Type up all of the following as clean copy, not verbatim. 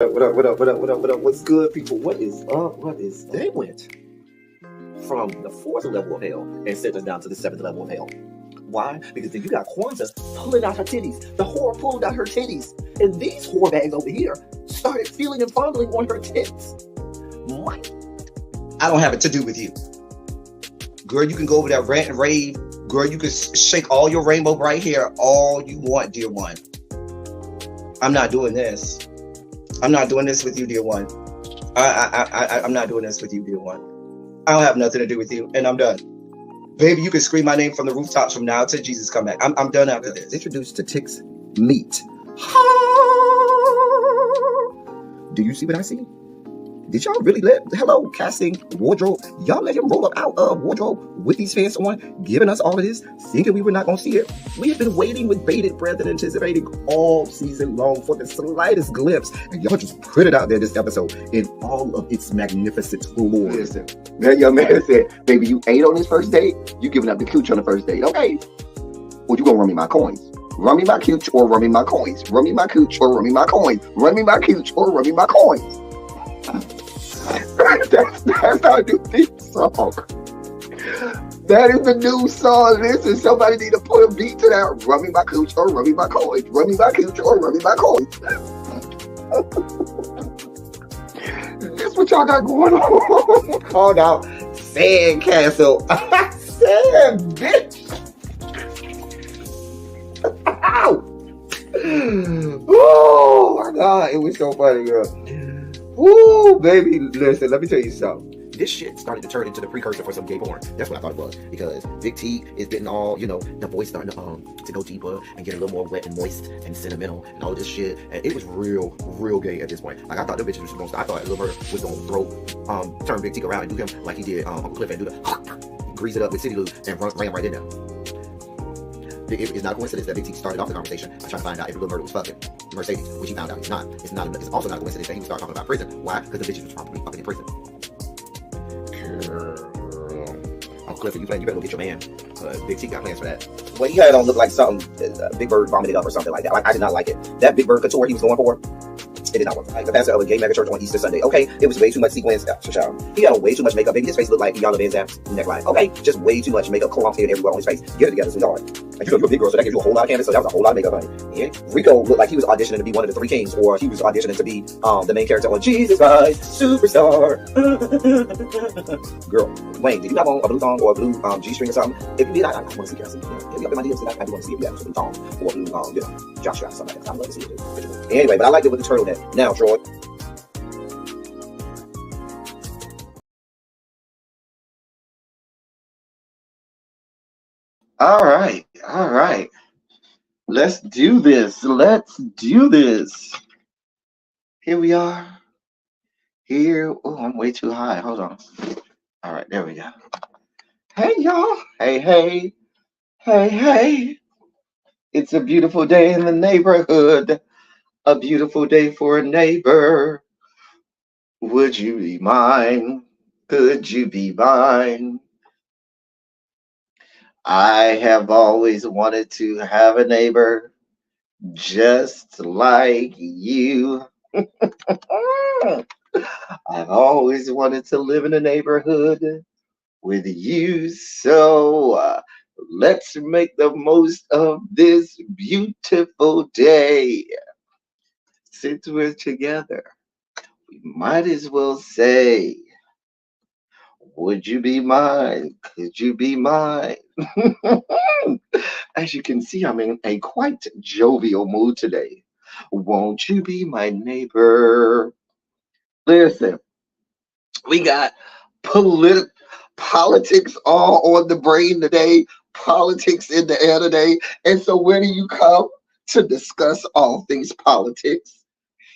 What up, what up, what up, what up, what up? What's good, people? What is up? What is up? They went from the fourth level of hell and sent us down to the seventh level of hell. Why? Because then you got Kwanzaa pulling out her titties. The whore pulled out her titties. And these whore bags over here started feeling and fondling on her tits. What? I don't have it to do with you. Girl, you can go over there, rant and rave. Girl, you can shake all your rainbow bright hair all you want, dear one. I'm not doing this. I'm not doing this with you, dear one. I'm not doing this with you, dear one. I don't have nothing to do with you, and I'm done. Baby, you can scream my name from the rooftops from now till Jesus come back. I'm done after this. Introduced to Tick's Meat. Do you see what I see? Did y'all really hello, casting, wardrobe, y'all let him roll up out of wardrobe with these pants on, giving us all of this, thinking we were not going to see it? We have been waiting with bated breath and anticipating all season long for the slightest glimpse, and y'all just put it out there this episode in all of its magnificent glory. Listen, that young man said, baby, you ate on this first date, you giving up the cooch on the first date, okay? Well, you gonna run me my coins. Run me my cooch or run me my coins. Run me my cooch or run me my coins. Run me my cooch or run me my coins. That's our new theme song. That is the new song. Listen, somebody need to put a beat to that. Run me my cooch or run me my coins. Run me my cooch or run me my coins. That's what y'all got going on. Called out Sandcastle. Sand, bitch. Ow. Oh my God, it was so funny, girl. Woo, baby, listen, let me tell you something. This shit started to turn into the precursor for some gay porn. That's what I thought it was. Because Big T is getting all, the voice starting to go deeper and get a little more wet and moist and sentimental and all this shit. And it was real gay at this point. Like, I thought the bitches was going to, I thought Lil Bird was going to turn Big T around and do him like he did Uncle Cliff and do the grease it up with City Lou and ran right in there. It's not a coincidence that Big T started off the conversation by trying to find out if Lil Murder was fucking Mercedes, which he found out he's not. It's also not a coincidence that he would start talking about prison. Why? Because the bitches was probably fucking in prison. Girl. Uncle Clifford, you better go get your man. Big T got plans for that. Well, he had on look like something Big Bird vomited up or something like that. I did not like it. That Big Bird couture he was going for, it did not work. Like the pastor of a gay mega church on Easter Sunday. Okay, it was way too much sequins. He had on way too much makeup. Baby, his face looked like Yana Van Zamp's neckline. Okay, just way too much makeup clumped in everywhere on his face. Get it together, sweetheart. Like, you're a big girl, so that gives you a whole lot of canvas. So that was a whole lot of makeup, honey. And Rico looked like he was auditioning to be one of the three kings, or he was auditioning to be the main character on Jesus Christ Superstar. Girl, Wayne, did you have on a blue thong or a blue G-string or something? If you did, I want to see Cassie. Get me up in my DMs, I do want to see if you have a blue thong or a blue, jock strap, something like that. I'd love to see it. Anyway, but I liked it with the turtleneck. Now, Troy. All right. Let's do this. Here we are. Here. Oh, I'm way too high. Hold on. All right, there we go. Hey, y'all. Hey. It's a beautiful day in the neighborhood. A beautiful day for a neighbor. Would you be mine? Could you be mine? I have always wanted to have a neighbor just like you. I've always wanted to live in a neighborhood with you. So let's make the most of this beautiful day. Since we're together, we might as well say, would you be mine? Could you be mine? As you can see, I'm in a quite jovial mood today. Won't you be my neighbor? Listen, we got politics all on the brain today, politics in the air today. And so where do you come to discuss all things politics?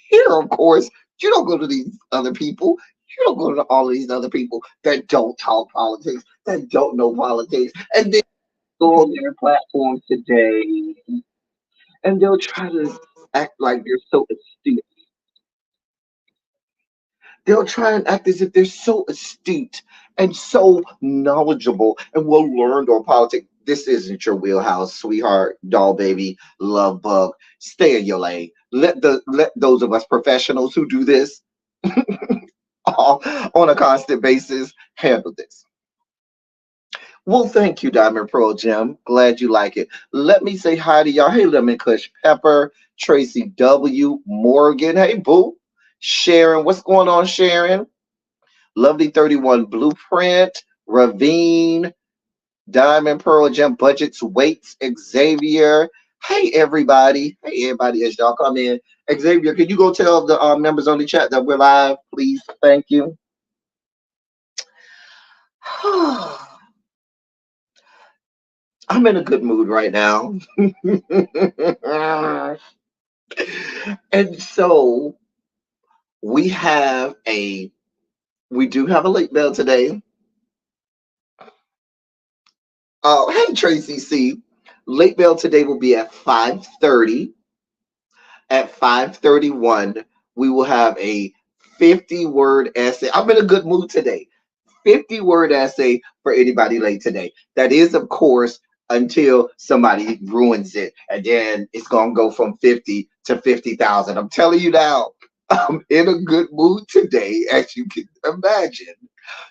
Here, of course, you don't go to these other people. You don't go to all these other people that don't talk politics, that don't know politics, and then go on their platforms today, and they'll try to act like they're so astute. They'll try and act as if they're so astute and so knowledgeable and well learned on politics. This isn't your wheelhouse, sweetheart, doll baby, love bug. Stay in your lane. Let those of us professionals who do this on a constant basis handle this. Well, thank you, Diamond Pearl Gem. Glad you like it. Let me say hi to y'all. Hey, Lemon Kush Pepper, Tracy W. Morgan. Hey, Boo. Sharon, what's going on, Sharon? Lovely 31 Blueprint, Ravine, Diamond Pearl Gem Budgets, Weights, Xavier. Hey, everybody. Hey, everybody, as y'all come in. Xavier, can you go tell the members on the chat that we're live, please? Thank you. I'm in a good mood right now. And so we do have a late bell today. Oh, hey Tracy C. Late bell today will be at 5:30. At 5:31, we will have a 50-word essay. I'm in a good mood today. 50-word essay for anybody late today. That is, of course, until somebody ruins it. And then it's going to go from 50 to 50,000. I'm telling you now, I'm in a good mood today, as you can imagine.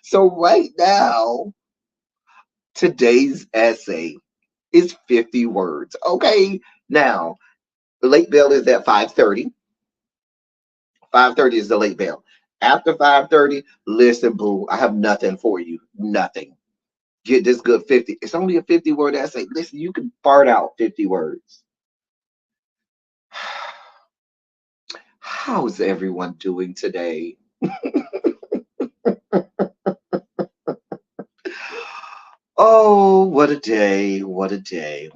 So right now, today's essay is 50 words. Okay. Now, the late bell is at 5:30. 5:30 is the late bell. After 5:30, listen, boo, I have nothing for you. Nothing. Get this good 50. It's only a 50-word essay. Listen, you can fart out 50 words. How's everyone doing today? Oh, what a day. What a day.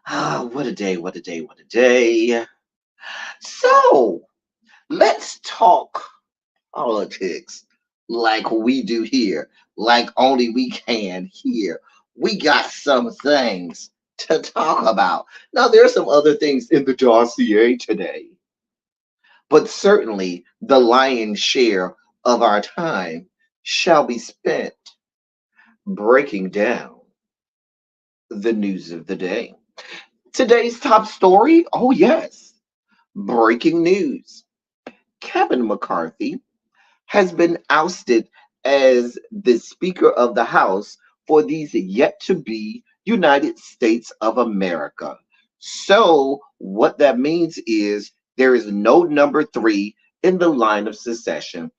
Ah, what a day. What a day. What a day. So, let's talk politics like we do here, like only we can here. We got some things to talk about. Now, there are some other things in the dossier today, but certainly the lion's share of our time shall be spent breaking down the news of the day. Today's top story, oh yes, breaking news. Kevin McCarthy has been ousted as the Speaker of the House for these yet to be United States of America. So, what that means is there is no number three in the line of succession.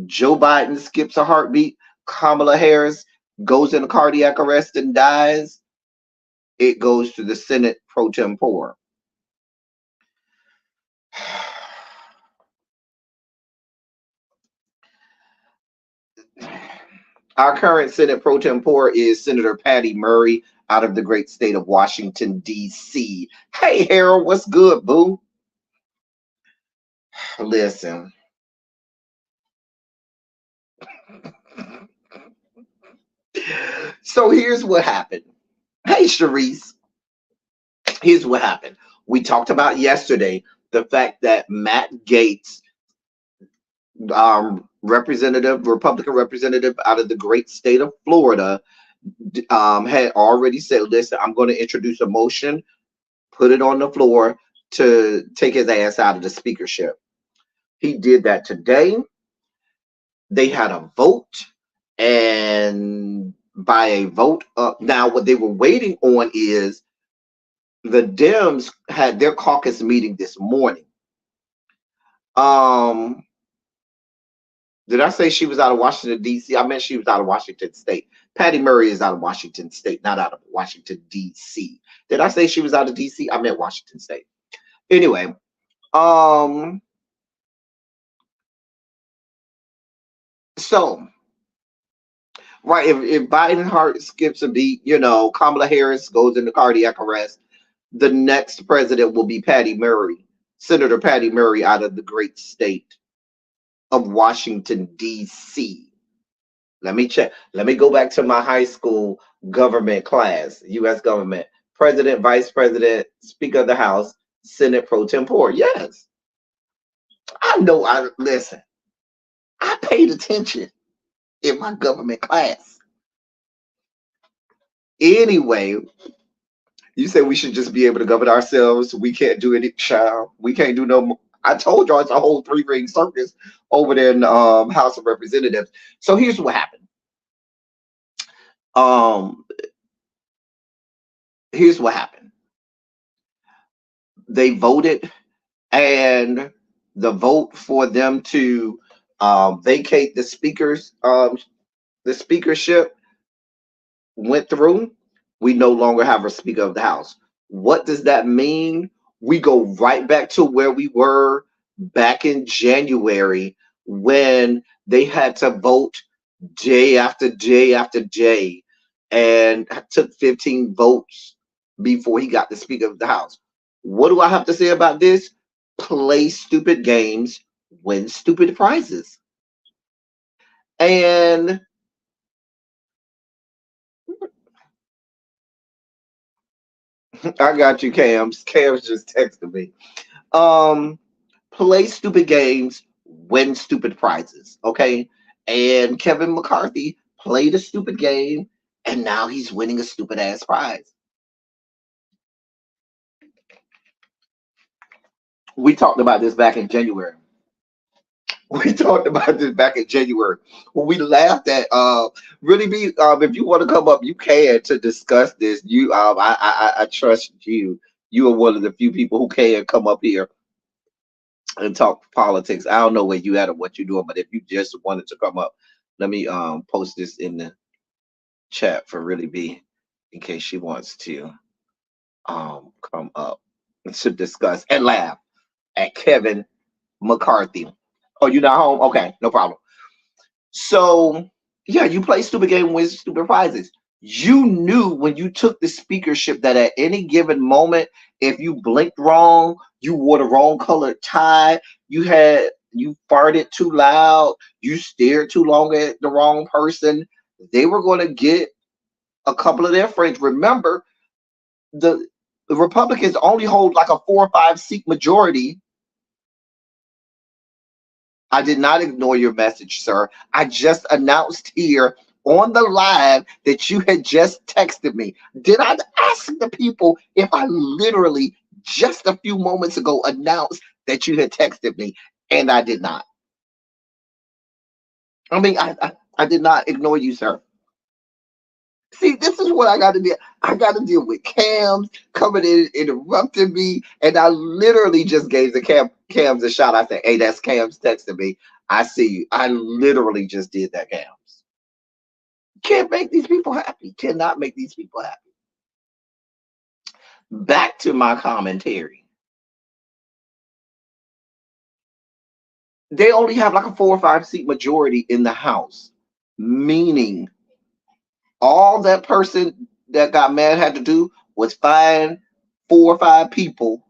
Joe Biden skips a heartbeat, Kamala Harris goes into cardiac arrest and dies. It goes to the Senate pro tempore. Our current Senate pro tempore is Senator Patty Murray out of the great state of Washington, D.C. Hey, Harold, what's good, boo? Listen. So here's what happened. Hey, Sharice. Here's what happened. We talked about yesterday the fact that Matt Gaetz, Republican representative out of the great state of Florida, had already said, listen, I'm going to introduce a motion, put it on the floor to take his ass out of the speakership. He did that today. They had a vote, and by a vote, now what they were waiting on is the Dems had their caucus meeting this morning. Did I say she was out of Washington, D.C.? I meant she was out of Washington State. Patty Murray is out of Washington State, not out of Washington, D.C. Did I say she was out of D.C.? I meant Washington State. Anyway, so, right, if Biden heart skips a beat, Kamala Harris goes into cardiac arrest, the next president will be Patty Murray, Senator Patty Murray out of the great state of Washington, D.C. Let me check. Let me go back to my high school government class, U.S. government. President, Vice President, Speaker of the House, Senate pro tempore. Yes. I know. Listen, I paid attention in my government class. Anyway, you say we should just be able to govern ourselves. We can't do any child. We can't do no more. I told y'all it's a whole three-ring circus over there in the House of Representatives. So here's what happened. Um, here's what happened. They voted, and the vote for them to vacate the speakership went through. We no longer have a Speaker of the House. What does that mean? We go right back to where we were back in January when they had to vote day after day after day, and took 15 votes before he got the Speaker of the House. What do I have to say about this? Play stupid games, win stupid prizes. And I got you, Cams. Cams just texted me. Um, Play stupid games, win stupid prizes. Okay. And Kevin McCarthy played a stupid game, and now he's winning a stupid ass prize. We talked about this back in January. We talked about this back in January when we laughed at really be if you want to come up, you can to discuss this. You I trust you. You are one of the few people who can come up here and talk politics. I don't know where you at or what you're doing, but if you just wanted to come up, let me post this in the chat for really be in case she wants to come up to discuss and laugh at Kevin McCarthy. Oh, you not home? Okay, no problem. So yeah, you play stupid game, win stupid prizes. You knew when you took the speakership that at any given moment, if you blinked wrong, you wore the wrong colored tie, you farted too loud, you stared too long at the wrong person, they were going to get a couple of their friends. Remember, the Republicans only hold like a 4 or 5 seat majority. I did not ignore your message, sir. I just announced here on the live that you had just texted me. Did I ask the people if I literally just a few moments ago announced that you had texted me? And I did not. I mean, I did not ignore you, sir. See, this is what I got to deal. I got to deal with Cams coming in, interrupting me, and I literally just gave the Cams a shot. I said, "Hey, that's Cams texting me. I see you." I literally just did that, Cams. Can't make these people happy. Cannot make these people happy. Back to my commentary. They only have like a 4 or 5 seat majority in the House, meaning all that person that got mad had to do was find 4 or 5 people,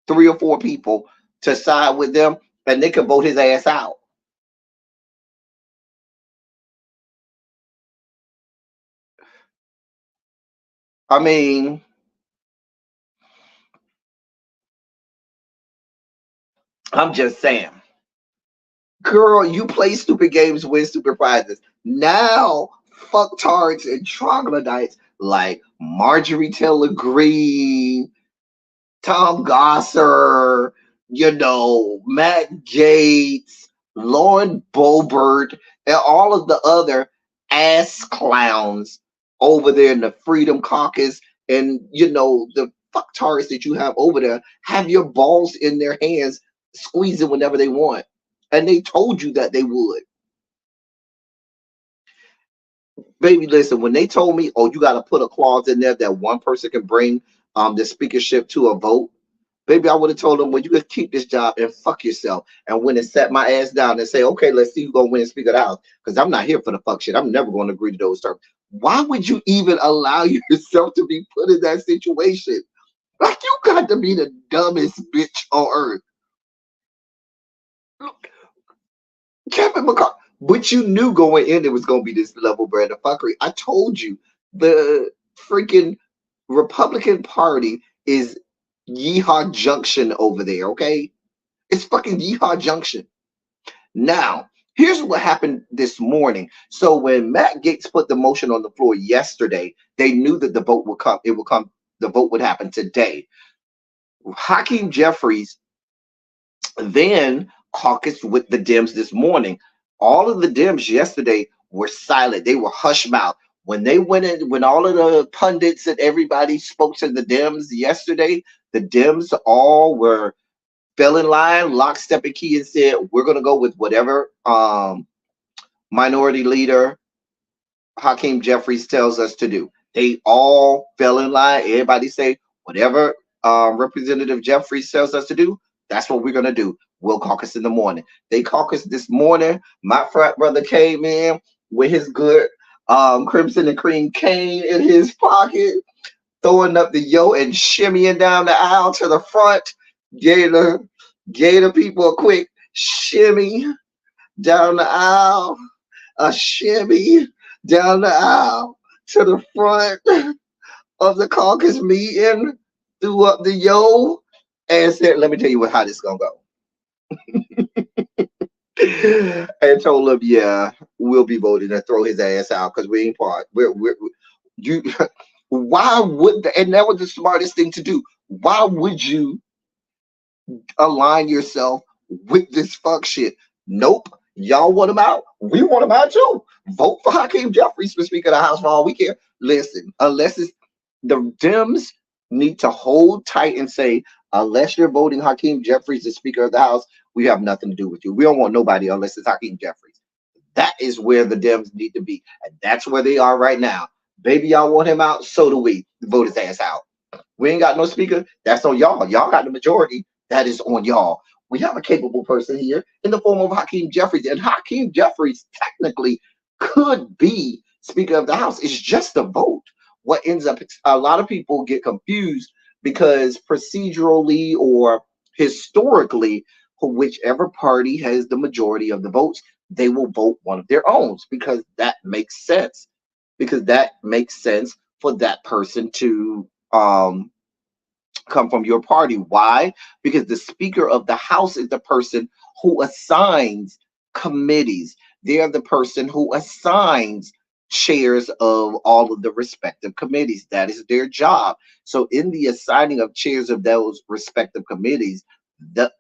3 or 4 people to side with them, and they could vote his ass out. I mean, I'm just saying, girl, you play stupid games, win stupid prizes. Now, fucktards and troglodytes like Marjorie Taylor Greene, Tom Gosser, Matt Gaetz, Lauren Boebert, and all of the other ass clowns over there in the Freedom Caucus, and the fucktards that you have over there have your balls in their hands, squeezing whenever they want. And they told you that they would. Baby, listen, when they told me, oh, you got to put a clause in there that one person can bring the speakership to a vote, baby, I would have told them, well, you could keep this job and fuck yourself. And went and sat my ass down and say, okay, let's see who's going to win and Speaker of the House. Because I'm not here for the fuck shit. I'm never going to agree to those terms. Why would you even allow yourself to be put in that situation? Like, you got to be the dumbest bitch on earth. Kevin McCarthy. But you knew going in it was going to be this level brand of fuckery. I told you, the freaking Republican Party is Yeehaw Junction over there, okay? It's fucking Yeehaw Junction. Now, Here's what happened this morning. So when Matt Gaetz put the motion on the floor yesterday, they knew that the vote would come. It would come. The vote would happen today. Hakeem Jeffries then caucused with the Dems this morning. All of the Dems yesterday were silent. They were hush mouth. When they went in, when all of the pundits and everybody spoke to the Dems yesterday, the Dems all were fell in line, lockstep and key, and said, we're gonna go with whatever minority leader Hakeem Jeffries tells us to do. They all fell in line. Everybody say, whatever Representative Jeffries tells us to do, that's what we're going to do. We'll caucus in the morning. They caucused this morning. My frat brother came in with his good crimson and cream cane in his pocket, throwing up the yo and shimmying down the aisle to the front. Gave the people a quick shimmy down the aisle, a shimmy down the aisle to the front of the caucus meeting, threw up the yo, and said, let me tell you how this is going to go. And told him, yeah, we'll be voting and throw his ass out because we ain't part. You, why would, and that was the smartest thing to do. Why would you align yourself with this fuck shit? Nope. Y'all want him out? We want him out too. Vote for Hakeem Jeffries for Speaker of the House for all we care. Listen, unless it's the Dems need to hold tight and say, unless you're voting Hakeem Jeffries as Speaker of the House, we have nothing to do with you. We don't want nobody unless it's Hakeem Jeffries. That is where the Dems need to be. And that's where they are right now. Baby, y'all want him out? So do we. Vote his ass out. We ain't got no speaker. That's on y'all. Y'all got the majority. That is on y'all. We have a capable person here in the form of Hakeem Jeffries. And Hakeem Jeffries technically could be Speaker of the House. It's just a vote. What ends up, a lot of people get confused because procedurally or historically, whichever party has the majority of the votes, they will vote one of their own because that makes sense. Because that makes sense for that person to come from your party. Why? Because the Speaker of the House is the person who assigns committees. They are the person who assigns chairs of all of the respective committees. That is their job. So in the assigning of chairs of those respective committees, that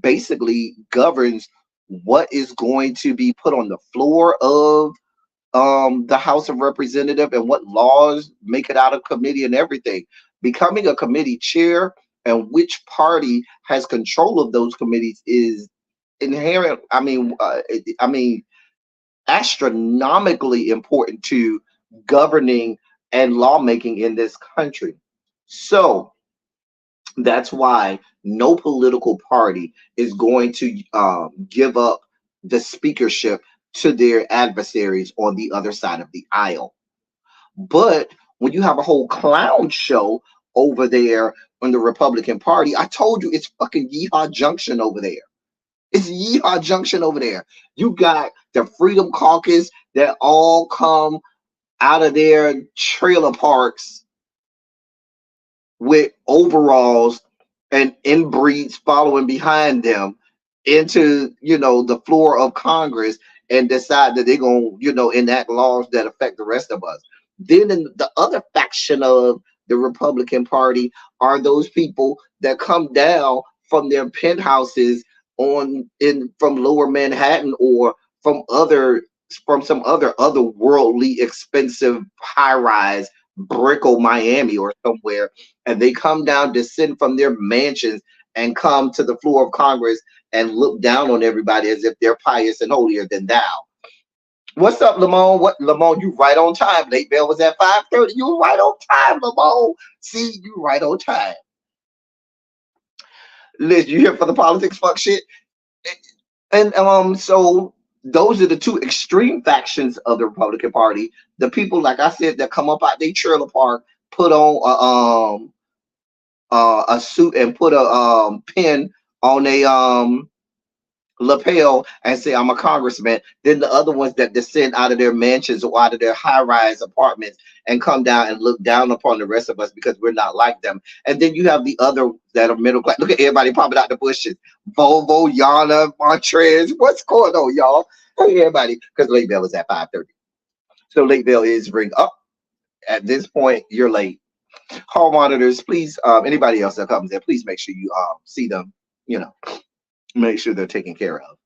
basically governs what is going to be put on the floor of the House of Representatives and what laws make it out of committee and everything. Becoming a committee chair and which party has control of those committees is inherent. I mean, astronomically important to governing and lawmaking in this country. So that's why no political party is going to give up the speakership to their adversaries on the other side of the aisle. But when you have a whole clown show over there on the Republican Party, I told you it's fucking Yeehaw Junction over there. It's Yeehaw Junction over there. You got the Freedom Caucus that all come out of their trailer parks with overalls and inbreeds following behind them into, the floor of Congress and decide that they're going to, enact laws that affect the rest of us. Then in the other faction of the Republican Party are those people that come down from their penthouses from lower Manhattan or from some other otherworldly expensive high-rise Brickell, Miami or somewhere, and they come down, descend from their mansions and come to the floor of Congress and look down on everybody as if they're pious and holier than thou. What's up, Lamone? Lamone, you right on time. Late bell was at 5:30. You right on time, Lamone. See, you right on time. Liz, you here for the politics fuck shit? And so those are the two extreme factions of the Republican Party. The people, like I said, that come up out their trailer park, put on a suit and put a pin on lapel and say I'm a congressman, then the other ones that descend out of their mansions or out of their high-rise apartments and come down and look down upon the rest of us because we're not like them. And then you have the other that are middle class. Look at everybody popping out the bushes. Volvo, Yana, Montrez. What's going on, y'all? Hey, everybody, because late bell is at 5:30. So late bell is ring up. At this point, you're late. Hall monitors, please. Anybody else that comes in, please make sure you see them. You know, make sure they're taken care of.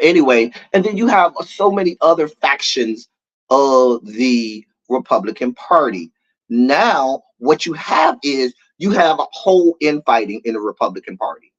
Anyway, and then you have so many other factions of the Republican Party. Now, what you have is you have a whole infighting in the Republican Party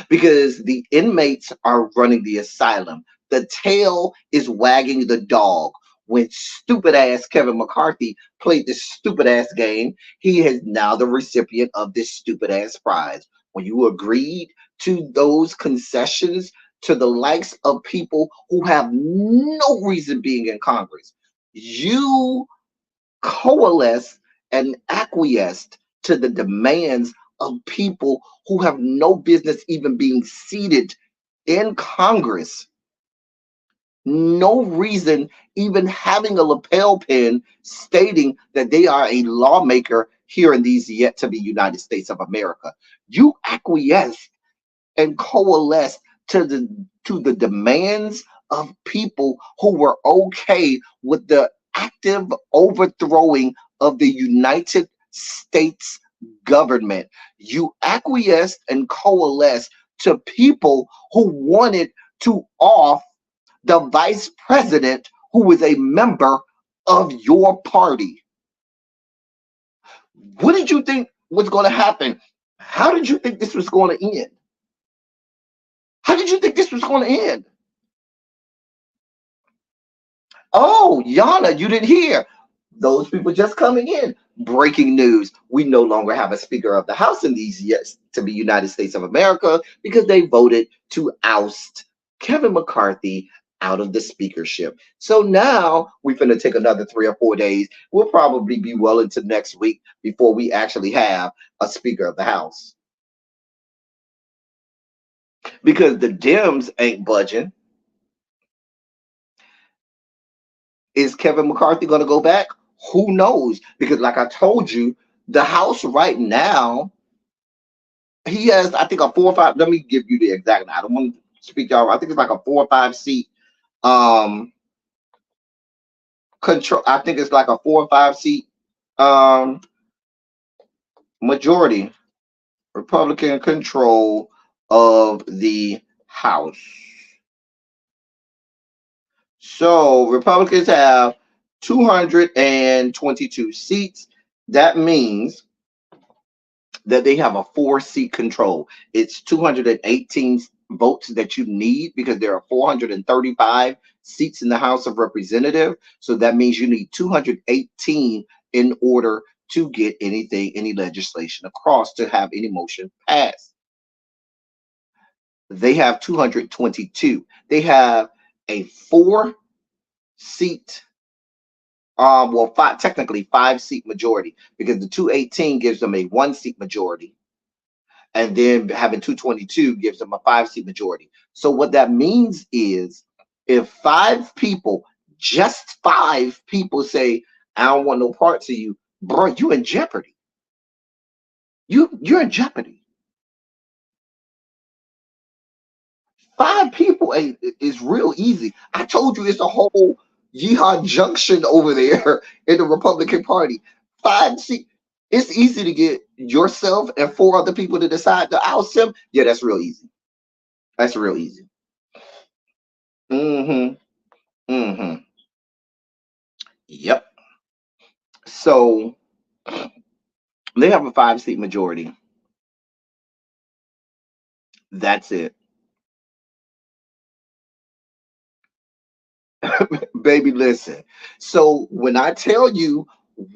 because the inmates are running the asylum. The tail is wagging the dog. When stupid ass Kevin McCarthy played this stupid ass game, he is now the recipient of this stupid ass prize. When you agreed to those concessions to the likes of people who have no reason being in Congress, you coalesced and acquiesced to the demands of people who have no business even being seated in Congress, no reason even having a lapel pin stating that they are a lawmaker here in these yet to be United States of America. You acquiesced and coalesced to the demands of people who were okay with the active overthrowing of the United States government. You acquiesced and coalesced to people who wanted to off the vice president who was a member of your party. What did you think was going to happen? How did you think this was going to end? How did you think this was going to end? Oh, Yana, you didn't hear. Those people just coming in. Breaking news. We no longer have a Speaker of the House in these years to be United States of America because they voted to oust Kevin McCarthy out of the speakership. So now we're going to take another 3 or 4 days. We'll probably be well into next week before we actually have a Speaker of the House. Because the Dems ain't budging. Is Kevin McCarthy going to go back? Who knows? Because like I told you, the House right now, he has, I think, a 4 or 5. Let me give you the exact. I don't want to speak y'all. I think it's like a 4 or 5 seat control. I think it's like a 4 or 5 seat majority, Republican control of the House. So Republicans have 222 seats. That means that they have a 4-seat control. It's 218 votes that you need because there are 435 seats in the House of Representatives. So that means you need 218 in order to get any legislation across to have any motion passed. They have 222. They have a 4-seat technically 5-seat majority because the 218 gives them a 1-seat majority, and then having 222 gives them a 5-seat majority. So what that means is if 5 people, just 5 people say, I don't want no parts of you, bro, you're in jeopardy. You're in jeopardy. 5 people is real easy. I told you it's a whole Yeehaw Junction over there in the Republican Party. 5 seats. It's easy to get yourself and 4 other people to decide to oust him. Yeah, that's real easy. That's real easy. Yep. So they have a 5-seat majority. That's it. Baby, listen. So when I tell you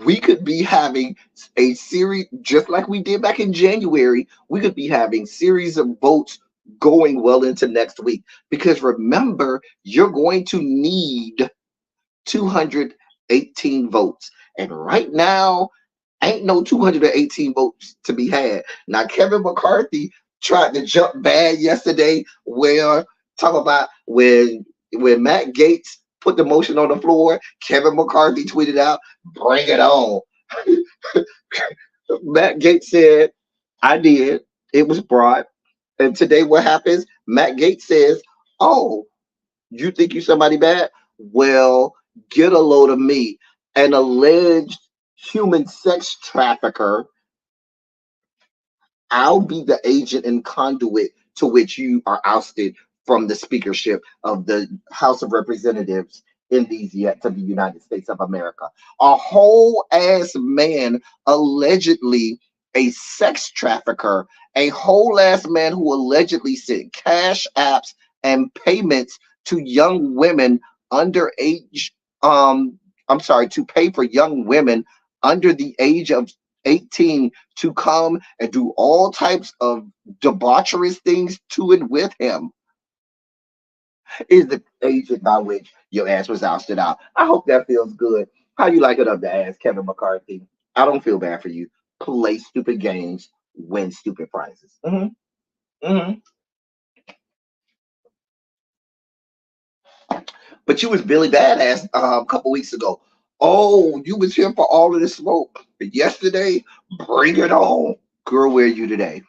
we could be having a series just like we did back in January, we could be having series of votes going well into next week. Because remember, you're going to need 218 votes. And right now, ain't no 218 votes to be had. Now, Kevin McCarthy tried to jump bad yesterday Well, talk about when Matt Gates put the motion on the floor, Kevin McCarthy tweeted out, "Bring it on." Matt Gates said, "I did. It was brought." And today, what happens? Matt Gates says, "Oh, you think you somebody bad? Well, get a load of me." An alleged human sex trafficker, I'll be the agent and conduit to which you are ousted from the speakership of the House of Representatives in these yet to be United States of America. A whole ass man, allegedly a sex trafficker, a whole ass man who allegedly sent cash apps and payments to young women underage. I'm sorry, to pay for young women under the age of 18 to come and do all types of debaucherous things to and with him is the agent by which your ass was ousted out. I hope that feels good. How you like it up the ass, Kevin McCarthy? I don't feel bad for you. Play stupid games, win stupid prizes. But you was Billy Badass a couple weeks ago. Oh, you was here for all of the smoke. But yesterday, bring it on. Girl, where are you today?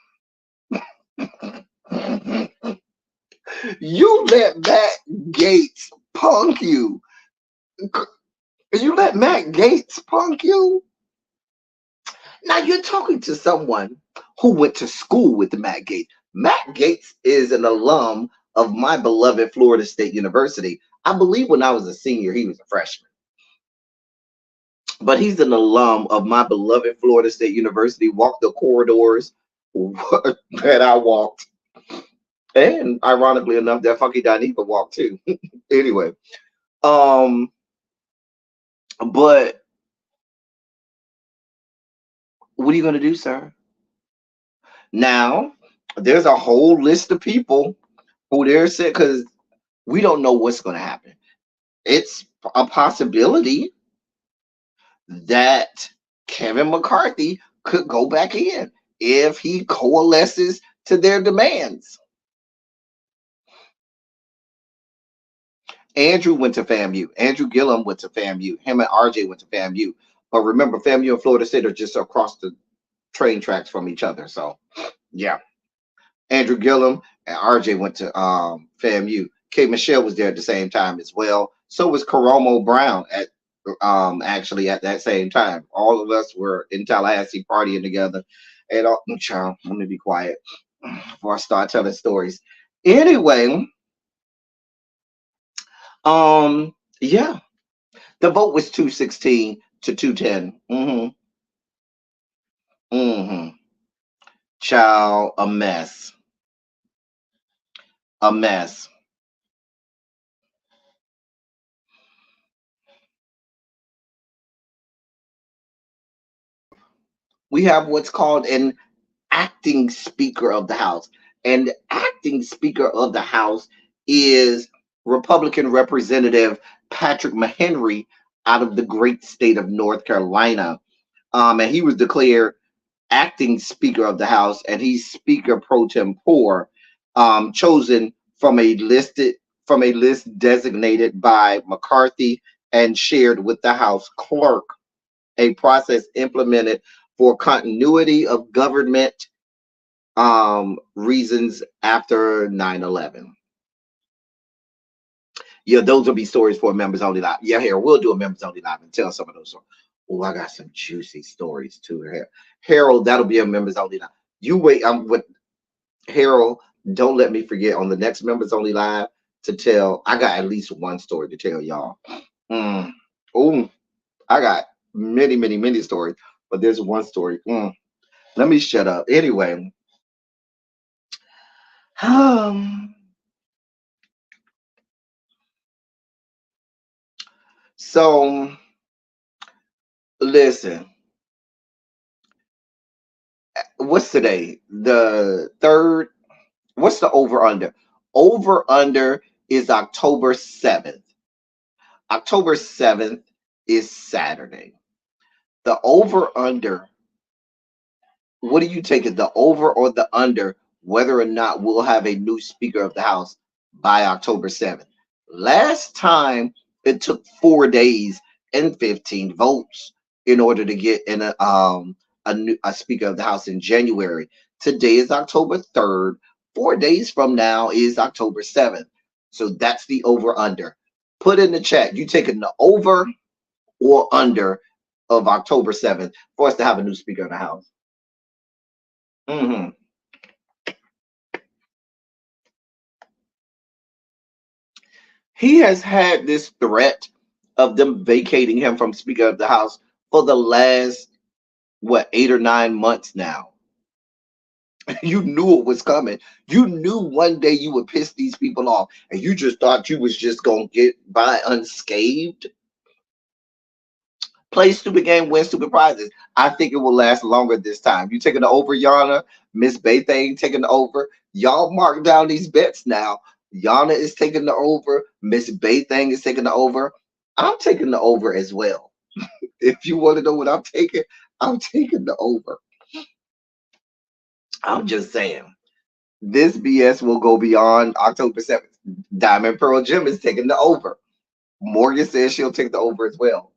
You let Matt Gates punk you. You let Matt Gates punk you. Now you're talking to someone who went to school with Matt Gates. Matt Gates is an alum of my beloved Florida State University. I believe when I was a senior, he was a freshman. But he's an alum of my beloved Florida State University, walked the corridors that I walked. And ironically enough, that funky Dineva walked too. Anyway, um, but what are you going to do, sir? Now, there's a whole list of people who they're saying, because we don't know what's going to happen. It's a possibility that Kevin McCarthy could go back in if he coalesces to their demands. Andrew went to FAMU. Andrew Gillum went to FAMU. Him and RJ went to FAMU. But remember, FAMU and Florida State are just across the train tracks from each other. So, yeah. Andrew Gillum and RJ went to FAMU. K. Michelle was there at the same time as well. So was Karomo Brown at actually at that same time. All of us were in Tallahassee partying together. And child, let me be quiet before I start telling stories. Anyway, yeah, the vote was 216 to 210. Child, a mess. A mess. We have what's called an acting Speaker of the House. And acting Speaker of the House is Republican Representative Patrick Mahenry out of the great state of North Carolina. And he was declared acting Speaker of the House, and he's Speaker pro tempore, chosen from a list designated by McCarthy and shared with the House Clerk, a process implemented for continuity of government reasons after 9/11. Yeah, those will be stories for members only live. Yeah, here we'll do a members only live and tell some of those stories. Oh, I got some juicy stories too here. Harold, that'll be a members only live. You wait. I'm with Harold. Don't let me forget on the next members only live to tell. I got at least one story to tell y'all. Oh, I got many stories, but there's one story. Let me shut up. Anyway, so listen. What's today? The third. What's the over under? Over under is October 7th. October 7th is Saturday. The over under. What do you take it? The over or the under whether or not we'll have a new Speaker of the House by October 7th. Last time it took 4 days and 15 votes in order to get in a Speaker of the House in January. Today is October 3rd. 4 days from now is October 7th. So that's the over under. Put in the chat, you taking the over or under of October 7th for us to have a new Speaker of the House. hmm He has had this threat of them vacating him from Speaker of the House for the last, what, 8 or 9 months now. You knew it was coming. You knew one day you would piss these people off, and you just thought you was just gonna get by unscathed. Play stupid game, win stupid prizes. I think it will last longer this time. You taking the over, Yana? Miss Baythang taking the over. Y'all mark down these bets now. Yana is taking the over. Miss Baythang is taking the over. I'm taking the over as well. If you want to know what I'm taking the over. I'm just saying. This BS will go beyond October 7th. Diamond Pearl Jim is taking the over. Morgan says she'll take the over as well.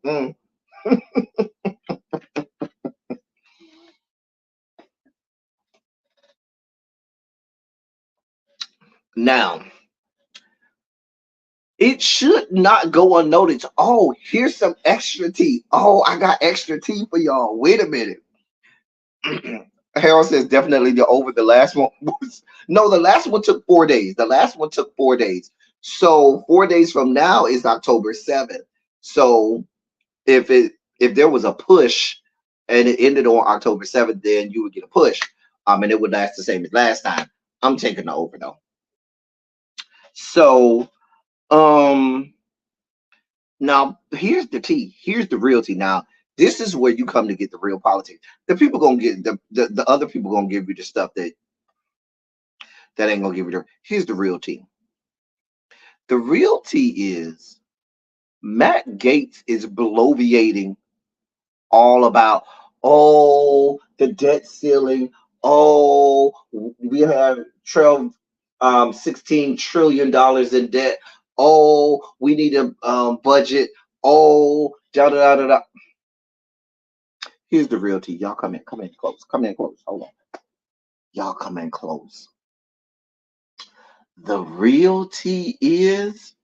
Now, it should not go unnoticed. Oh, here's some extra tea. Oh, I got extra tea for y'all. Wait a minute. Harold says definitely the over. The last one was no, the last one took 4 days. The last one took 4 days. So 4 days from now is October 7th. So if there was a push and it ended on October 7th, then you would get a push. And it would last the same as last time. I'm taking the over though. So now here's the tea. Here's the real tea. Now this is where you come to get the real politics. The people gonna get the other people gonna give you the stuff that ain't gonna give you the. Here's the real tea. The real tea is Matt Gaetz is bloviating all about, oh, the debt ceiling. Oh, we have 16 trillion dollars in debt. Oh, we need a budget. Oh, da da da da. Here's the real tea. Y'all come in close. Come in close. Hold on. Y'all come in close. The real tea is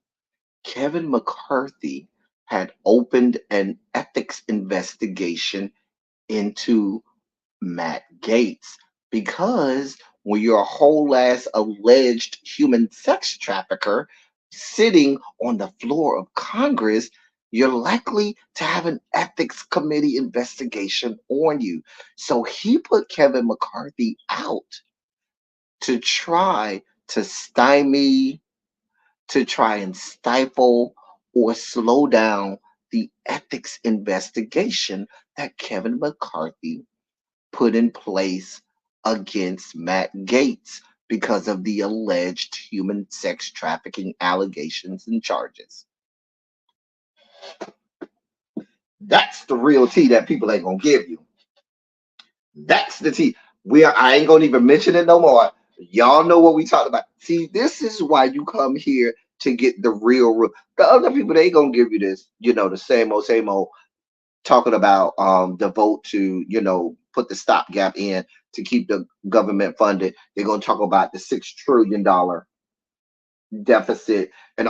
Kevin McCarthy had opened an ethics investigation into Matt Gaetz because when you're a whole ass alleged human sex trafficker sitting on the floor of Congress, you're likely to have an ethics committee investigation on you. So he put Kevin McCarthy out to try to stymie, to try and stifle or slow down the ethics investigation that Kevin McCarthy put in place against Matt Gaetz because of the alleged human sex trafficking allegations and charges. That's the real tea that people ain't gonna give you. That's the tea. I ain't gonna even mention it no more. Y'all know what we talked about. See, this is why you come here to get the real. The other people, they gonna give you this, the same old talking about the vote to, put the stopgap in to keep the government funded. They're gonna talk about the $6 trillion deficit and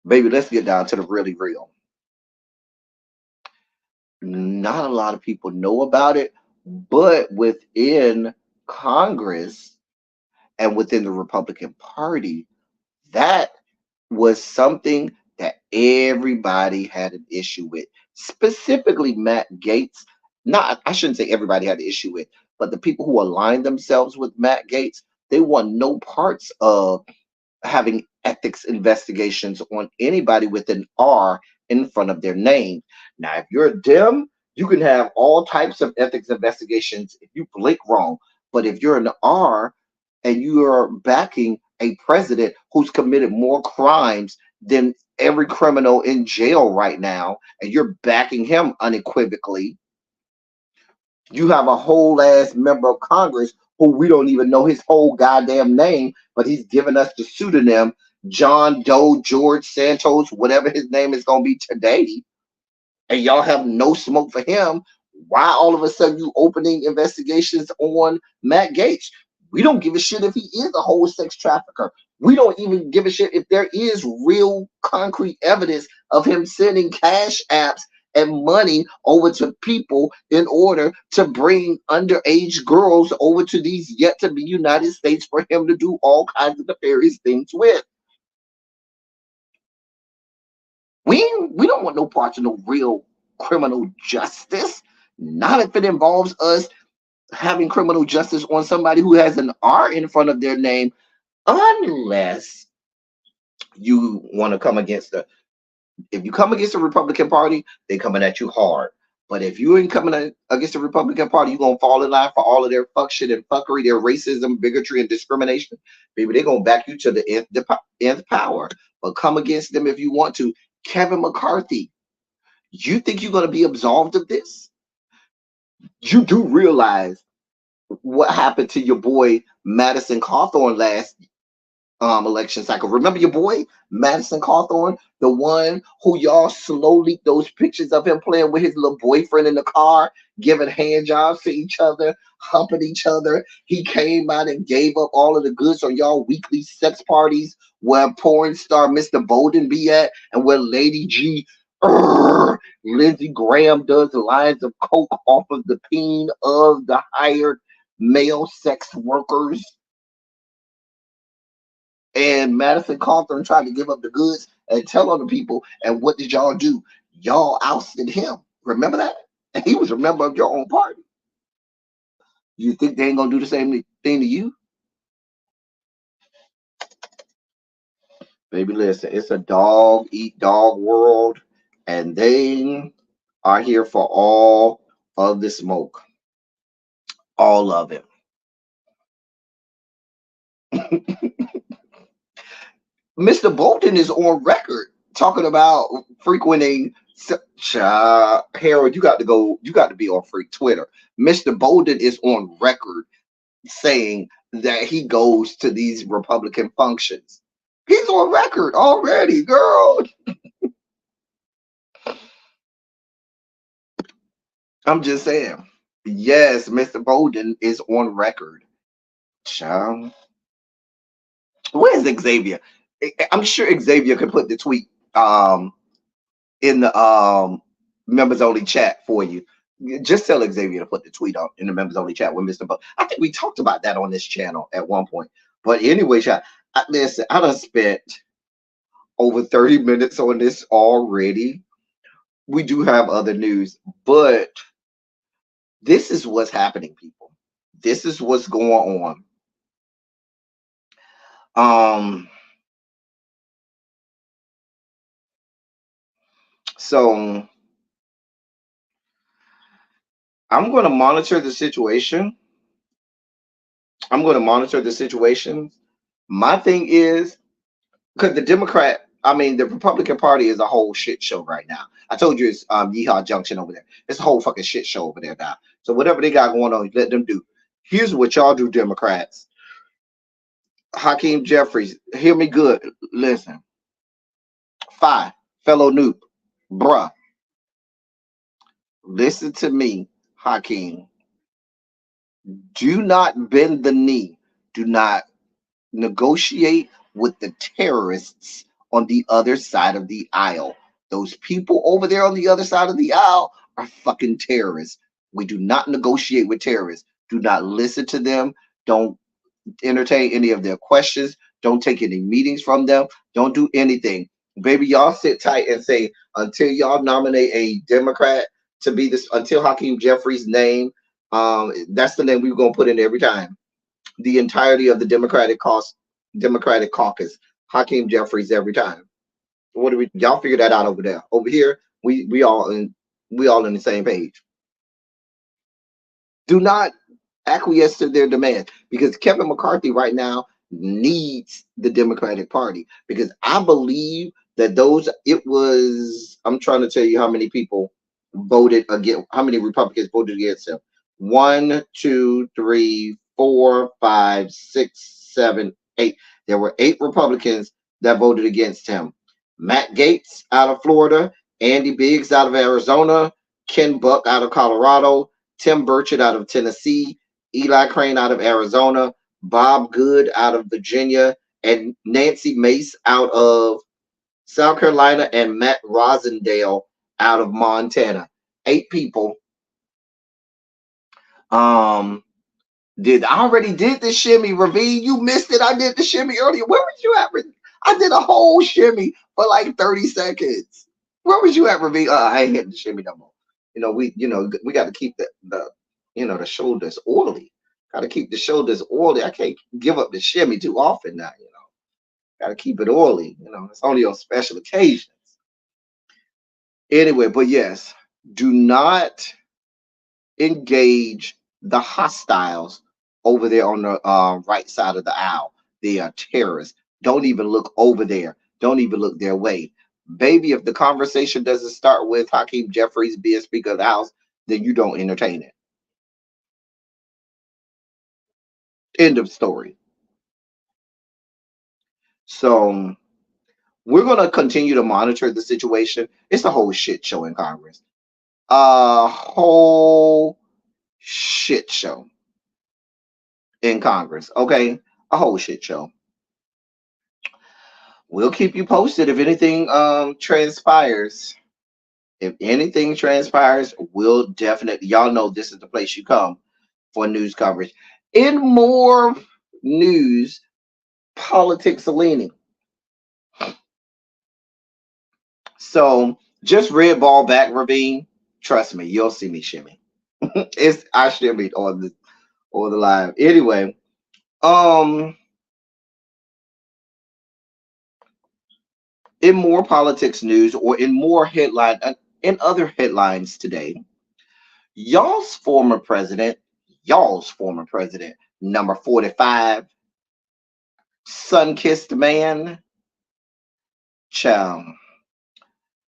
baby, let's get down to the really real. Not a lot of people know about it, but within Congress and within the Republican Party, that was something that everybody had an issue with. Specifically, Matt Gaetz. I shouldn't say everybody had an issue with, but the people who aligned themselves with Matt Gaetz, they want no parts of having ethics investigations on anybody with an R in front of their name. Now, if you're a Dem, you can have all types of ethics investigations if you blink wrong. But if you're an R and you are backing a president who's committed more crimes than every criminal in jail right now, and you're backing him unequivocally, You have a whole ass member of Congress who we don't even know his whole goddamn name, but he's given us the pseudonym John Doe George Santos, whatever his name is going to be today, and y'all have no smoke for him. Why all of a sudden you opening investigations on Matt Gaetz? We don't give a shit if he is a whole sex trafficker. We don't even give a shit if there is real concrete evidence of him sending cash apps and money over to people in order to bring underage girls over to these yet to be United States for him to do all kinds of nefarious things with. We don't want no parts of no real criminal justice. Not if it involves us having criminal justice on somebody who has an R in front of their name, unless you want to come against the. If you come against the Republican Party, they coming at you hard. But if you ain't coming against the Republican Party, you're gonna fall in line for all of their fuck shit and fuckery, their racism, bigotry, and discrimination. Baby, they're gonna back you to the nth power. But come against them if you want to. Kevin McCarthy, you think you're gonna be absolved of this? You do realize what happened to your boy Madison Cawthorn last election cycle. Remember your boy Madison Cawthorn, the one who y'all slow leaked those pictures of him playing with his little boyfriend in the car, giving hand jobs to each other, humping each other. He came out and gave up all of the goods on y'all weekly sex parties where porn star Mr. Bolden be at, and where Lady G, Lindsey Graham does lines of coke off of the peen of the hired male sex workers. And Madison Cawthorn tried to give up the goods and tell other people. And what did y'all do? Y'all ousted him. Remember that? And he was a member of your own party. You think they ain't gonna do the same thing to you? Baby, listen, it's a dog eat dog world, and they are here for all of the smoke. All of it. Mr. Bolton is on record talking about frequenting. Harold, you got to go. You got to be on freak Twitter. Mr. Bolden is on record saying that he goes to these Republican functions. He's on record already, girl. I'm just saying. Yes, Mr. Bolden is on record. Child. Where's Xavier? I'm sure Xavier could put the tweet in the members only chat for you. Just tell Xavier to put the tweet out in the members only chat with Mr. Buck. I think we talked about that on this channel at one point. But anyway, listen, I done spent over 30 minutes on this already. We do have other news, but this is what's happening, people. This is what's going on. So I'm going to monitor the situation. My thing is, because the Republican Party is a whole shit show right now. I told you it's Yeehaw Junction over there. It's a whole fucking shit show over there now. So whatever they got going on, let them do. Here's what y'all do, Democrats. Hakeem Jeffries, hear me good. Listen. Fellow noob. Bruh. Listen to me, Hakeem. Do not bend the knee. Do not negotiate with the terrorists on the other side of the aisle. Those people over there on the other side of the aisle are fucking terrorists. We do not negotiate with terrorists. Do not listen to them. Don't entertain any of their questions. Don't take any meetings from them. Don't do anything. Baby, y'all sit tight and say, until y'all nominate a Democrat to be this, until Hakeem Jeffries' name, that's the name we're going to put in every time. The entirety of the Democratic caucus, Hakeem Jeffries every time. What do we? Y'all figure that out over there. Over here, we all in the same page. Do not acquiesce to their demands, because Kevin McCarthy right now needs the Democratic Party, because I believe that I'm trying to tell you how many people voted against, how many Republicans voted against him. 1, 2, 3, 4, 5, 6, 7, 8. There were 8 Republicans that voted against him. Matt Gaetz out of Florida, Andy Biggs out of Arizona, Ken Buck out of Colorado, Tim Burchett out of Tennessee, Eli Crane out of Arizona, Bob Good out of Virginia, and Nancy Mace out of South Carolina, and Matt Rosendale out of Montana. 8 people. I already did the shimmy, Ravine. You missed it. I did the shimmy earlier. Where was you at? I did a whole shimmy for like 30 seconds. Where was you at, Ravine? I ain't hitting the shimmy no more. We got to keep the shoulders oily. Got to keep the shoulders oily. I can't give up the shimmy too often now. Got to keep it oily. It's only on special occasions. Anyway, but yes, do not engage the hostiles over there on the right side of the aisle. They are terrorists. Don't even look over there. Don't even look their way. Baby, if the conversation doesn't start with Hakeem Jeffries being Speaker of the House, then you don't entertain it. End of story. So we're going to continue to monitor the situation. It's a whole shit show in Congress. A whole shit show in Congress. Okay? A whole shit show. We'll keep you posted if anything transpires. If anything transpires, we'll definitely, y'all know this is the place you come for news coverage. In more news, politics leaning. So just red ball back, Ravine. Trust me, you'll see me shimmy. I shimmied on the live. Anyway, in more politics news, or in more headline, in other headlines today, y'all's former president, number 45, sun-kissed man, child.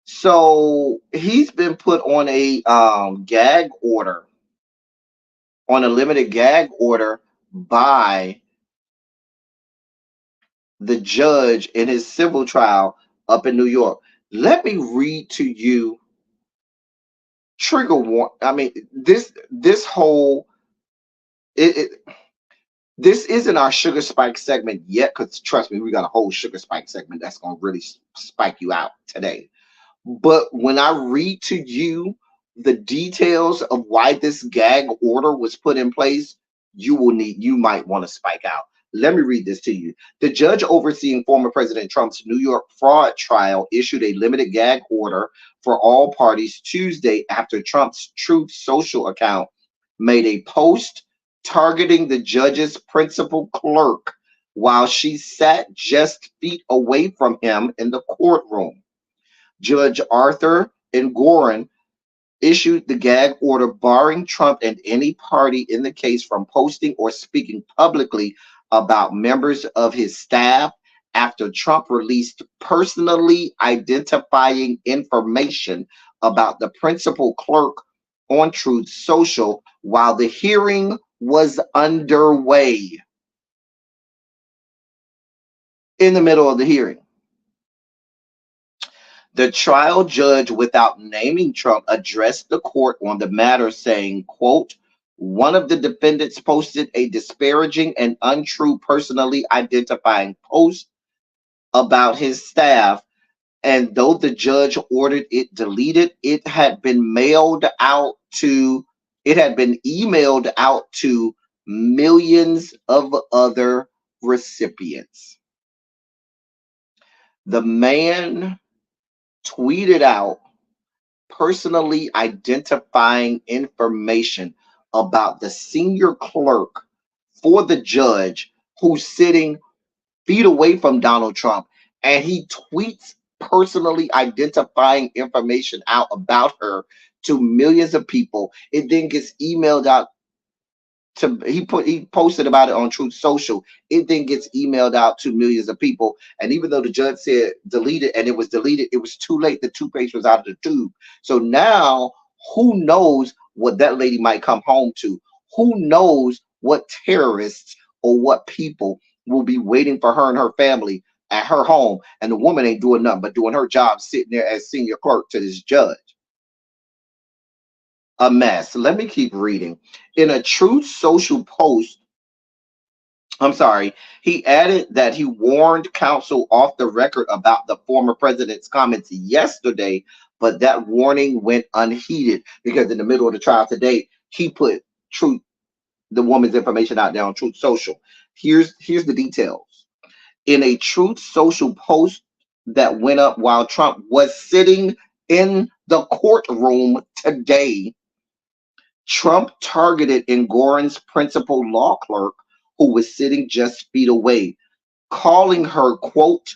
So he's been put on a gag order, on a limited gag order by the judge in his civil trial up in New York. Let me read to you trigger warning. I mean, this whole this isn't our sugar spike segment yet, because trust me, we got a whole sugar spike segment that's gonna really spike you out today. But when I read to you the details of why this gag order was put in place, you might want to spike out. Let me read this to you. The judge overseeing former President Trump's New York fraud trial issued a limited gag order for all parties Tuesday after Trump's Truth Social account made a post targeting the judge's principal clerk while she sat just feet away from him in the courtroom. Judge Arthur Engoron issued the gag order barring Trump and any party in the case from posting or speaking publicly about members of his staff after Trump released personally identifying information about the principal clerk on Truth Social while the hearing was underway. In the middle of the hearing, the trial judge, without naming Trump, addressed the court on the matter, saying, quote, one of the defendants posted a disparaging and untrue personally identifying post about his staff, and though the judge ordered it deleted, it had been emailed out to millions of other recipients. The man tweeted out personally identifying information about the senior clerk for the judge who's sitting feet away from Donald Trump, and he tweets personally identifying information out about her to millions of people. It then gets emailed out to he posted about it on Truth Social. It then gets emailed out to millions of people, and even though the judge said delete it and it was deleted, it was too late. The toothpaste was out of the tube. So now who knows what that lady might come home to. Who knows what terrorists or what people will be waiting for her and her family at her home, and the woman ain't doing nothing but doing her job, sitting there as senior clerk to this judge. A mess. Let me keep reading. In a Truth Social post, I'm sorry, he added that he warned counsel off the record about the former president's comments yesterday, but that warning went unheeded because in the middle of the trial today, he put Truth, the woman's information out there on Truth Social. Here's the details. In a Truth Social post that went up while Trump was sitting in the courtroom today, Trump targeted Engoron's principal law clerk, who was sitting just feet away, calling her, quote,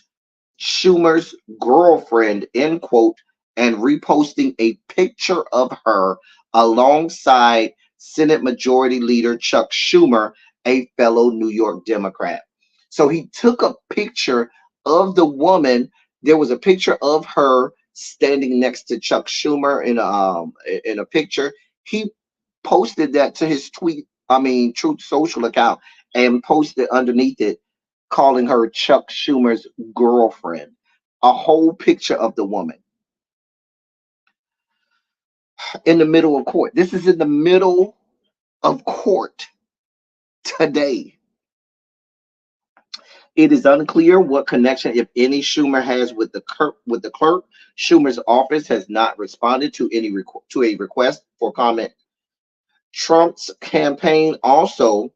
Schumer's girlfriend, end quote, and reposting a picture of her alongside Senate Majority Leader Chuck Schumer, a fellow New York Democrat. So he took a picture of the woman. There was a picture of her standing next to Chuck Schumer in a picture. He posted that to his Truth Social account, and posted underneath it, calling her Chuck Schumer's girlfriend. A whole picture of the woman in the middle of court. This is in the middle of court today. It is unclear what connection, if any, Schumer has with the clerk. Schumer's office has not responded to a request for comment. Trump's campaign also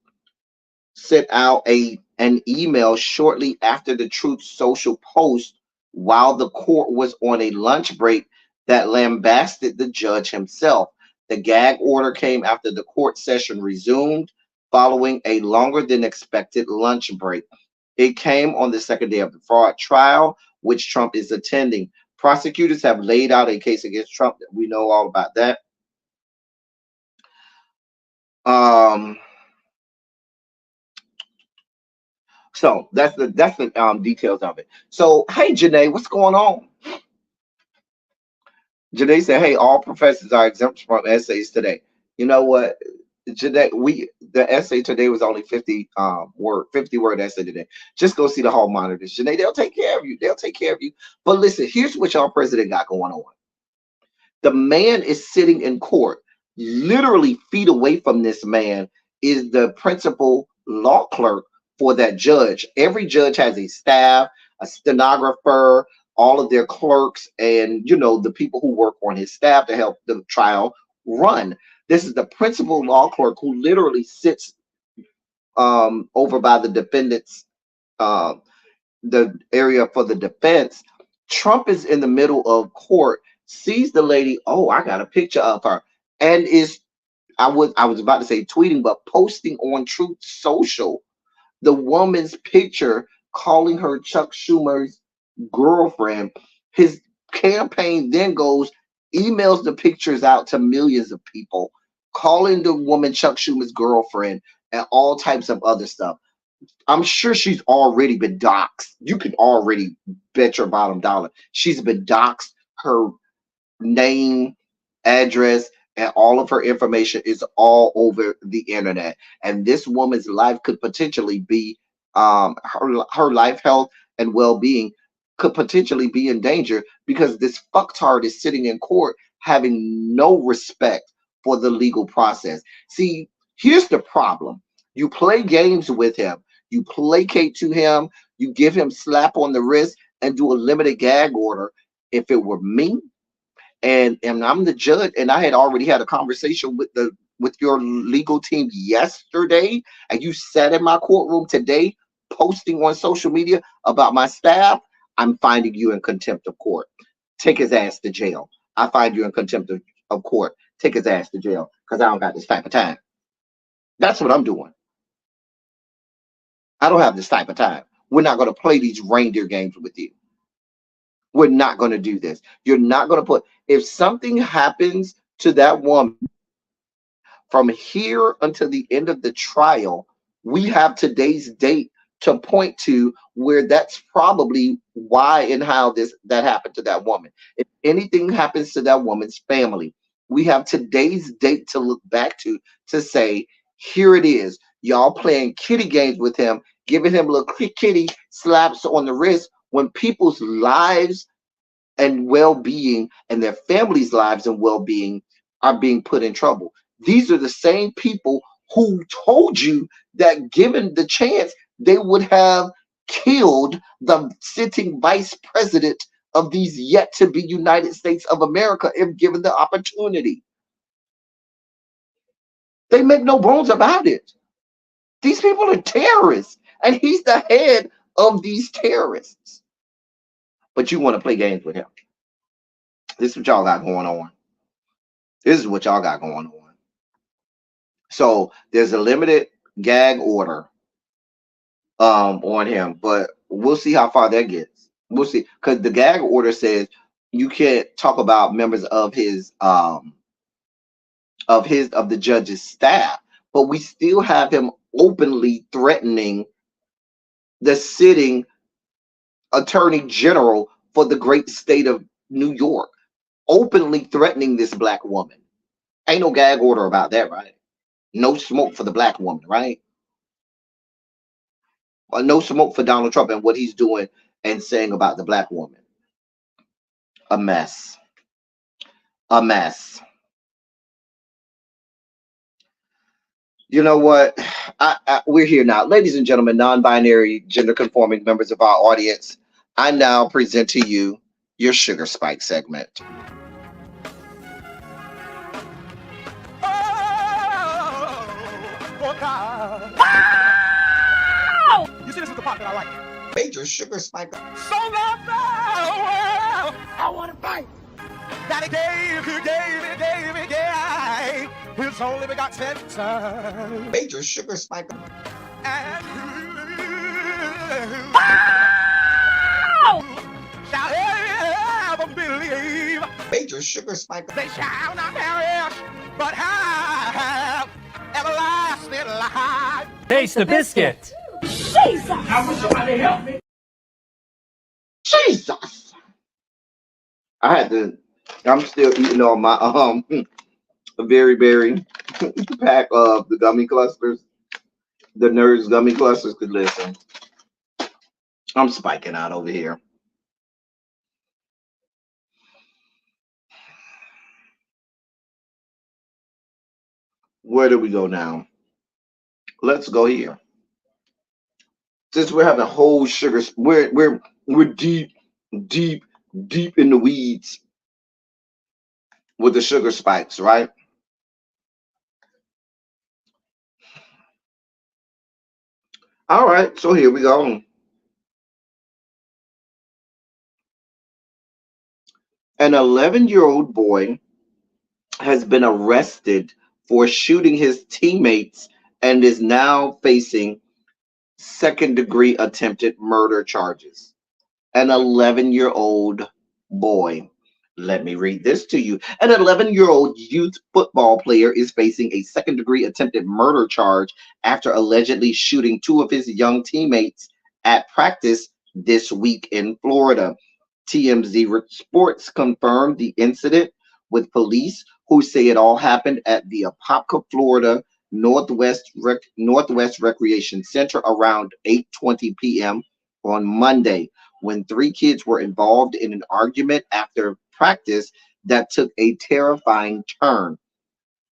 sent out an email shortly after the Truth Social post while the court was on a lunch break that lambasted the judge himself. The gag order came after the court session resumed following a longer than expected lunch break. It came on the second day of the fraud trial, which Trump is attending. Prosecutors have laid out a case against Trump. We know all about that. So that's the details of it. So hey, Janae, what's going on? Janae said, "Hey, all professors are exempt from essays today." You know what, Janae? The essay today was only 50 word essay today. Just go see the hall monitors, Janae. They'll take care of you. They'll take care of you. But listen, here's what y'all president got going on. The man is sitting in court, literally feet away from this man is the principal law clerk for that judge. Every judge has a staff, a stenographer, all of their clerks, and the people who work on his staff to help the trial run. This is the principal law clerk who literally sits over by the defendant's the area for the defense. Trump is in the middle of court, sees the lady. Oh, I got a picture of her, and I was about to say tweeting, but posting on Truth Social the woman's picture, calling her Chuck Schumer's girlfriend. His campaign then emails the pictures out to millions of people, calling the woman Chuck Schumer's girlfriend and all types of other stuff. I'm sure she's already been doxxed. You can already bet your bottom dollar she's been doxxed. Her name, address, and all of her information is all over the internet. And this woman's life could potentially be her life, health, and well-being could potentially be in danger because this fucktard is sitting in court having no respect for the legal process. See, here's the problem. You play games with him. You placate to him. You give him slap on the wrist and do a limited gag order. If it were me, and I'm the judge, and I had already had a conversation with your legal team yesterday, and you sat in my courtroom today posting on social media about my staff, I'm finding you in contempt of court. Take his ass to jail. I find you in contempt of court. Take his ass to jail because I don't got this type of time. That's what I'm doing. I don't have this type of time. We're not going to play these reindeer games with you. We're not going to do this. You're not going to if something happens to that woman from here until the end of the trial, we have today's date to point to where that's probably why and how that happened to that woman. If anything happens to that woman's family, We have today's date to look back to say, here it is. Y'all playing kitty games with him, giving him little kitty slaps on the wrist when people's lives and well-being and their families' lives and well-being are being put in trouble. These are the same people who told you that given the chance, they would have killed the sitting vice president of these yet to be United States of America if given the opportunity. They make no bones about it. These people are terrorists, and he's the head of these terrorists. But you want to play games with him. This is what y'all got going on. This is what y'all got going on. So there's a limited gag order on him, but we'll see how far that gets. We'll see, because the gag order says you can't talk about members of the judge's staff, but we still have him openly threatening the sitting attorney general for the great state of New York, openly threatening this black woman. Ain't no gag order about that, right? No smoke for the black woman, right? No smoke for Donald Trump and what he's doing and saying about the black woman. A mess. A mess. You know what? We're here now. Ladies and gentlemen, non-binary, gender-conforming members of our audience, I now present to you your Sugar Spike segment. You see, this is the part that I like. Major Sugar Spike. So loved the world, I want to fight. That he gave his only begotten son. Major Sugar Spike. And shall ever believe. Major Sugar Spike. They shall not perish, but have everlasting life. Taste the biscuit. Jesus! I wish somebody help me. Jesus! I'm still eating on my very pack of the gummy clusters. The Nerds gummy clusters. Could listen. I'm spiking out over here. Where do we go now? Let's go here. Since we're having whole sugar, we're deep in the weeds with the sugar spikes, right? All right, so here we go. An 11-year-old boy has been arrested for shooting his teammates and is now facing second-degree attempted murder charges. An 11-year-old boy. Let me read this to you. An 11-year-old youth football player is facing a second-degree attempted murder charge after allegedly shooting two of his young teammates at practice this week in Florida. TMZ Sports confirmed the incident with police, who say it all happened at the Apopka, Florida Northwest Recreation Center around 8:20 p.m. on Monday, when three kids were involved in an argument after practice that took a terrifying turn.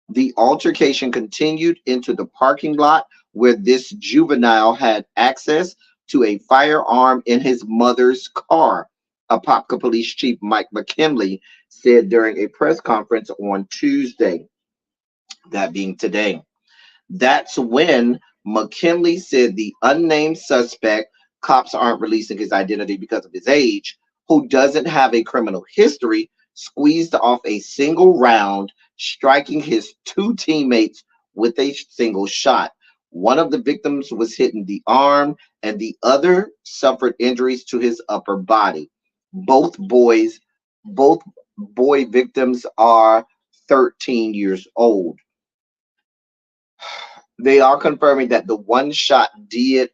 The altercation continued into the parking lot, where this juvenile had access to a firearm in his mother's car. Apopka Police Chief Mike McKinley said during a press conference on Tuesday, that being today. That's when McKinley said the unnamed suspect, cops aren't releasing his identity because of his age, who doesn't have a criminal history, squeezed off a single round, striking his two teammates with a single shot. One of the victims was hit in the arm, and the other suffered injuries to his upper body. Both boy victims are 13 years old. They are confirming that the one shot did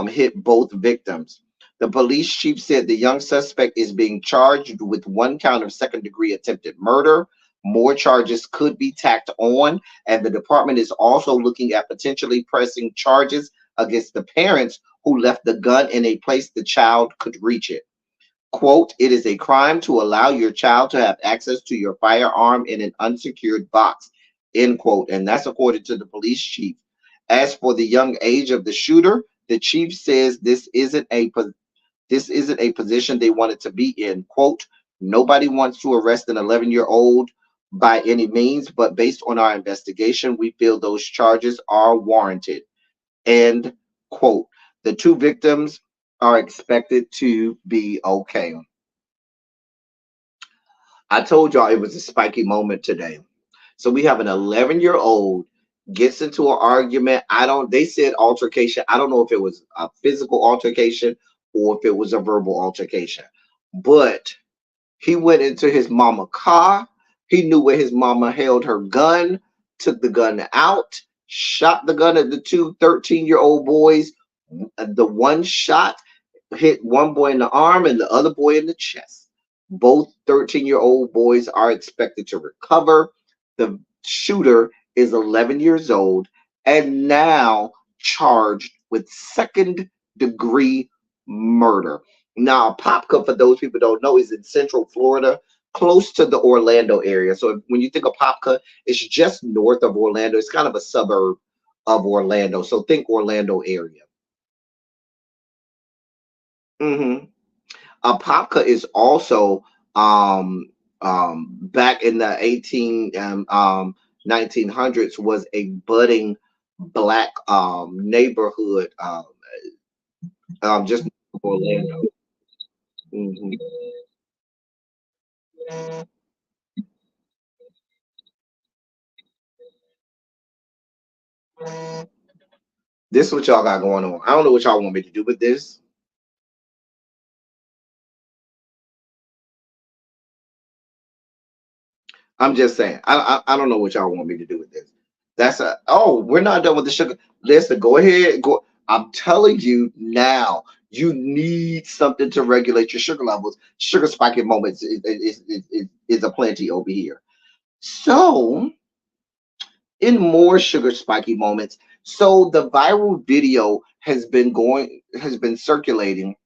hit both victims. The police chief said the young suspect is being charged with one count of second-degree attempted murder, More charges could be tacked on, and the department is also looking at potentially pressing charges against the parents who left the gun in a place the child could reach it. Quote, it is a crime to allow your child to have access to your firearm in an unsecured box, end quote. And that's according to the police chief. As for the young age of the shooter, the chief says this isn't a position they wanted to be in. Quote, nobody wants to arrest an 11-year-old by any means, but based on our investigation, we feel those charges are warranted. End quote. The two victims are expected to be okay. I told y'all it was a spiky moment today. So we have an 11-year-old gets into an argument. They said altercation. I don't know if it was a physical altercation or if it was a verbal altercation. But he went into his mama's car. He knew where his mama held her gun, took the gun out, shot the gun at the two 13-year-old boys. The one shot hit one boy in the arm and the other boy in the chest. Both 13-year-old boys are expected to recover. The shooter is 11 years old and now charged with second-degree murder. Now, Popka, for those people who don't know, is in Central Florida, close to the Orlando area. So when you think of Popka, it's just north of Orlando. It's kind of a suburb of Orlando. So think Orlando area. Popka is also back in the 1900s was a budding black neighborhood just north of Orlando. Mhm. This is what y'all got going on. I don't know what y'all want me to do with this. I'm just saying. I don't know what y'all want me to do with this. We're not done with the sugar. Listen, go ahead. Go. I'm telling you now, you need something to regulate your sugar levels. Sugar spiking moments is a plenty over here. So, in more sugar spiky moments, so the viral video has been circulating.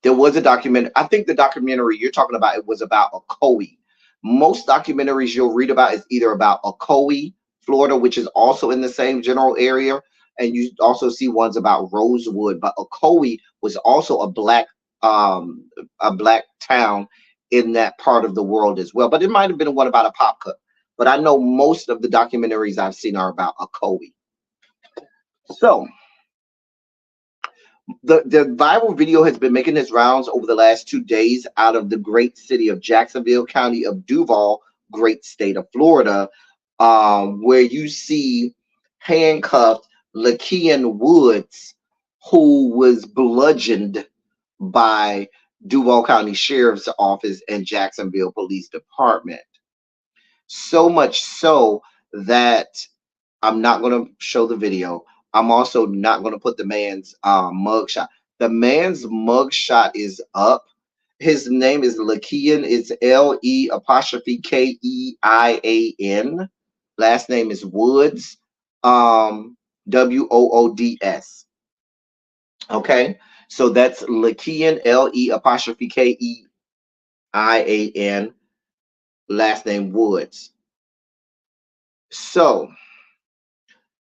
There was a documentary. I think the documentary you're talking about, it was about Ocoee. Most documentaries you'll read about is either about Ocoee, Florida, which is also in the same general area, and you also see ones about Rosewood. But Ocoee was also a black town in that part of the world as well. But it might have been one about a pop cut. But I know most of the documentaries I've seen are about Ocoee. So the viral video has been making its rounds over the last 2 days out of the great city of Jacksonville, county of Duval, great state of Florida, where you see handcuffed Lakean Woods, who was bludgeoned by Duval County Sheriff's Office and Jacksonville Police Department. So much so that I'm not going to show the video. I'm also not going to put the man's mugshot. The man's mugshot is up. His name is Lakean. It's LE''KEIAN. Last name is Woods. WOODS. Okay, so that's Lakean, LE''KEIAN. Last name Woods. So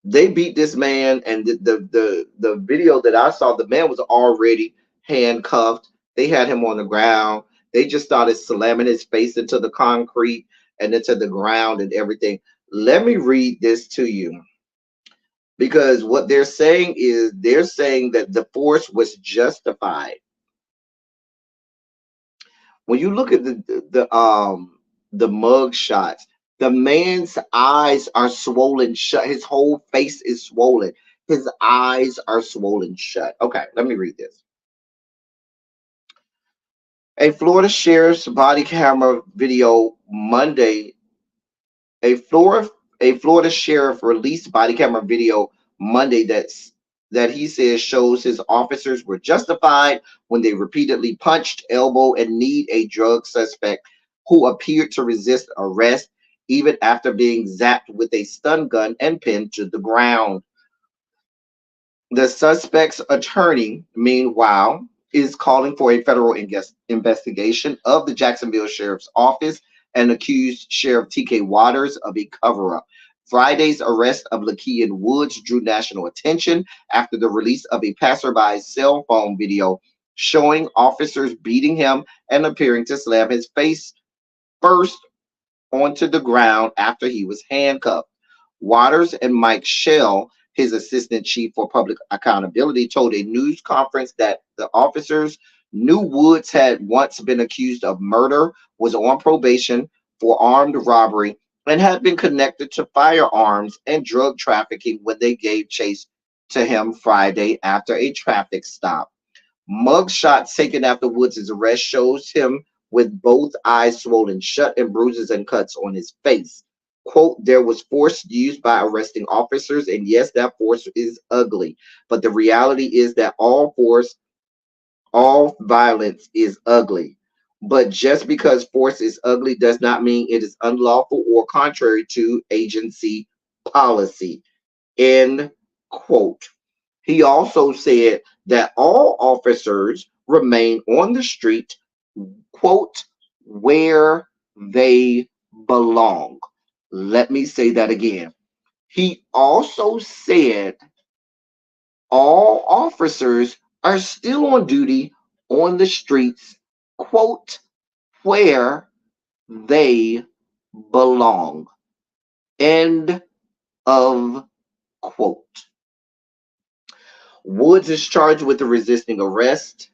they beat this man, and the video that I saw, the man was already handcuffed. They had him on the ground. They just started slamming his face into the concrete and into the ground and everything. Let me read this to you, because what they're saying is that the force was justified. When you look at the mug shots, the man's eyes are swollen shut. His whole face is swollen. His eyes are swollen shut. Okay, let me read this. A Florida sheriff's body camera video Monday. A Florida sheriff released body camera video Monday that he says shows his officers were justified when they repeatedly punched, elbowed, and kneed a drug suspect who appeared to resist arrest even after being zapped with a stun gun and pinned to the ground. The suspect's attorney, meanwhile, is calling for a federal investigation of the Jacksonville Sheriff's Office and accused Sheriff T.K. Waters of a cover up. Friday's arrest of Lakean Woods drew national attention after the release of a passerby's cell phone video showing officers beating him and appearing to slam his face first onto the ground after he was handcuffed. Waters and Mike Shell, his assistant chief for public accountability, told a news conference that the officers knew Woods had once been accused of murder, was on probation for armed robbery, and had been connected to firearms and drug trafficking when they gave chase to him Friday after a traffic stop. Mug shots taken after Woods' arrest shows him with both eyes swollen shut and bruises and cuts on his face. Quote, there was force used by arresting officers, and yes, that force is ugly. But the reality is that all violence is ugly. But just because force is ugly does not mean it is unlawful or contrary to agency policy. End quote. He also said that all officers remain on the street, quote, where they belong. Let me say that again. He also said all officers are still on duty on the streets, quote, where they belong. End of quote. Woods is charged with resisting arrest,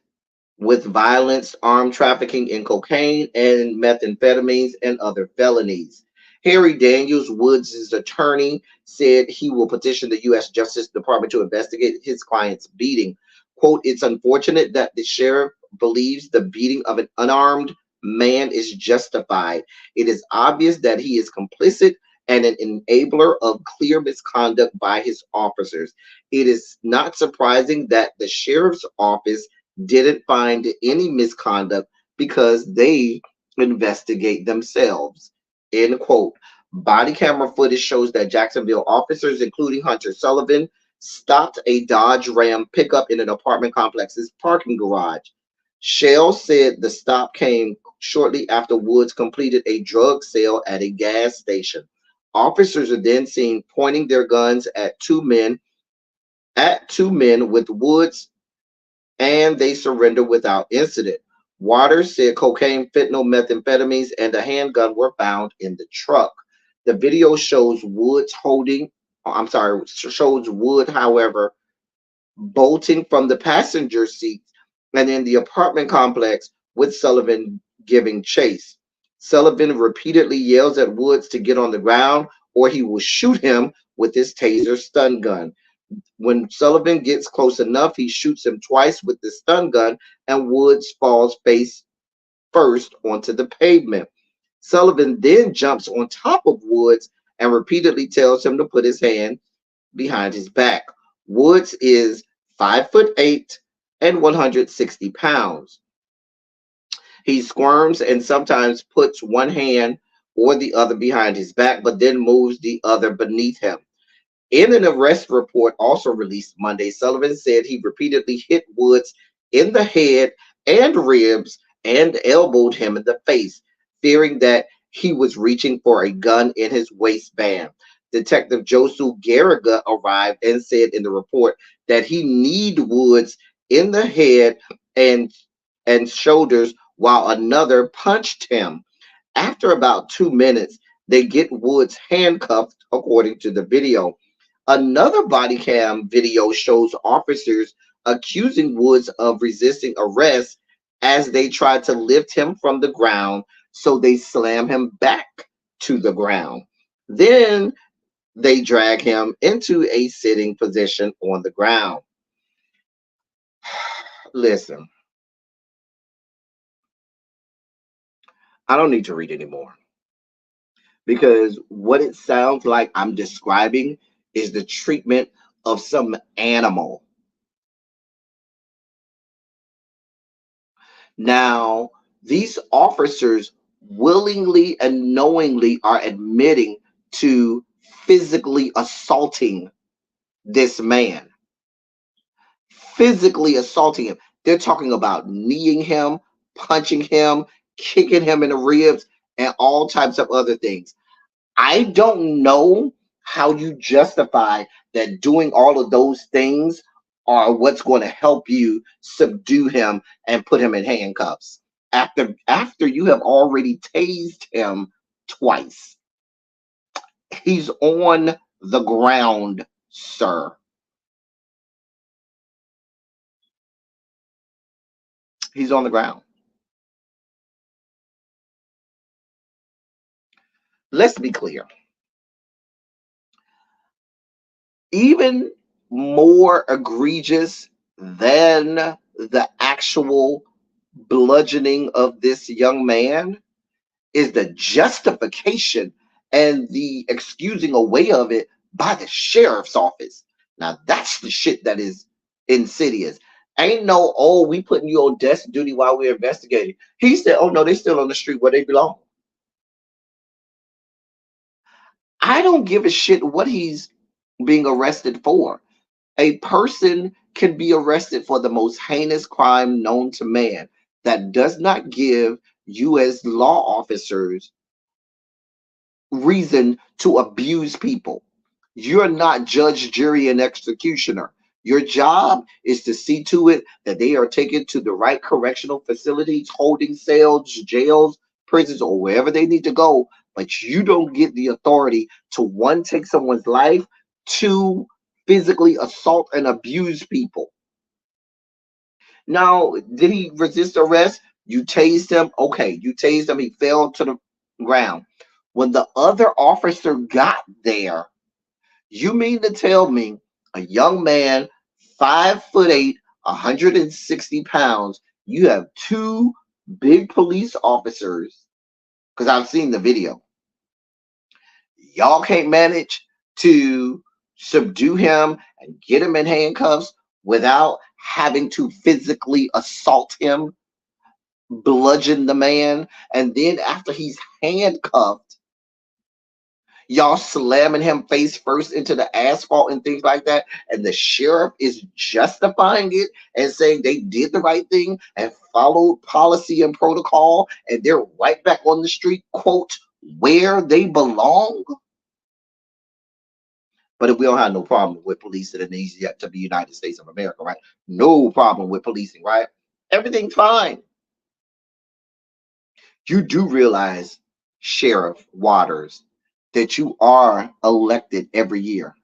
with violence, armed trafficking in cocaine and methamphetamines, and other felonies. Harry Daniels, Woods' attorney, said he will petition the U.S. Justice Department to investigate his client's beating. Quote, it's unfortunate that the sheriff believes the beating of an unarmed man is justified. It is obvious that he is complicit and an enabler of clear misconduct by his officers. It is not surprising that the sheriff's office didn't find any misconduct because they investigate themselves. End quote. Body camera footage shows that Jacksonville officers, including Hunter Sullivan, stopped a Dodge Ram pickup in an apartment complex's parking garage. Shell said the stop came shortly after Woods completed a drug sale at a gas station. Officers are then seen pointing their guns at two men with Woods, and they surrender without incident. Waters said cocaine, fentanyl, methamphetamines, and a handgun were found in the truck. The video shows Wood, however, bolting from the passenger seat and in the apartment complex with Sullivan giving chase. Sullivan repeatedly yells at Woods to get on the ground or he will shoot him with his taser stun gun. When Sullivan gets close enough, he shoots him twice with the stun gun and Woods falls face first onto the pavement. Sullivan then jumps on top of Woods and repeatedly tells him to put his hand behind his back. Woods is 5'8" and 160 pounds. He squirms and sometimes puts one hand or the other behind his back, but then moves the other beneath him. In an arrest report also released Monday, Sullivan said he repeatedly hit Woods in the head and ribs and elbowed him in the face, fearing that he was reaching for a gun in his waistband. Detective Josu Garriga arrived and said in the report that he kneed Woods in the head and shoulders while another punched him. After about 2 minutes, they get Woods handcuffed, according to the video. Another body cam video shows officers accusing Woods of resisting arrest as they try to lift him from the ground, so they slam him back to the ground. Then they drag him into a sitting position on the ground. Listen, I don't need to read anymore because what it sounds like I'm describing is the treatment of some animal. Now, these officers willingly and knowingly are admitting to physically assaulting this man, physically assaulting him. They're talking about kneeing him, punching him, kicking him in the ribs, and all types of other things. I don't know how you justify that doing all of those things are what's going to help you subdue him and put him in handcuffs after you have already tased him twice. He's on the ground, sir. He's on the ground. Let's be clear. Even more egregious than the actual bludgeoning of this young man is the justification and the excusing away of it by the sheriff's office. Now that's the shit that is insidious. Ain't no, oh, we putting you on desk duty while we're investigating. He said, oh no, they still on the street where they belong. I don't give a shit what he's being arrested for. A person can be arrested for the most heinous crime known to man. That does not give you as law officers reason to abuse people. You're not judge, jury, and executioner. Your job is to see to it that they are taken to the right correctional facilities, holding cells, jails, prisons, or wherever they need to go. But you don't get the authority to, one, take someone's life, two, physically assault and abuse people. Now, did he resist arrest? You tased him. Okay, you tased him. He fell to the ground. When the other officer got there, you mean to tell me a young man, 5'8", 160 pounds, you have two big police officers, because I've seen the video. Y'all can't manage to subdue him and get him in handcuffs without having to physically assault him, bludgeon the man, and then after he's handcuffed, y'all slamming him face first into the asphalt and things like that, and the sheriff is justifying it and saying they did the right thing and followed policy and protocol, and they're right back on the street, quote, where they belong. But if we don't have no problem with policing in the United States of America, right? No problem with policing, right? Everything's fine. You do realize, Sheriff Waters, that you are elected every year.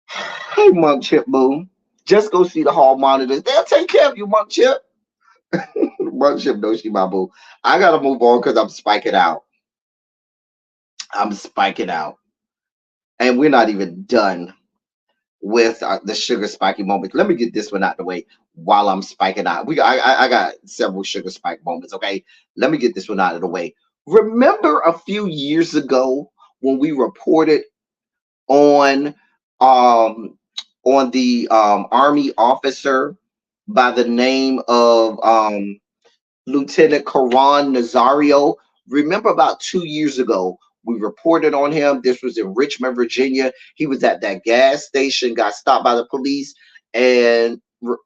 Hey, Monk Chip Boom, just go see the hall monitors. They'll take care of you, Monk Chip. Monk Chip knows she my boo. I gotta move on because I'm spiking out. I'm spiking out. And we're not even done with the sugar spiky moments. Let me get this one out the way while I'm spiking out. I got several sugar spike moments, okay? Let me get this one out of the way. Remember a few years ago when we reported on the Army officer by the name of Lieutenant Karan Nazario? Remember about 2 years ago, we reported on him. This was in Richmond, Virginia. He was at that gas station, got stopped by the police, and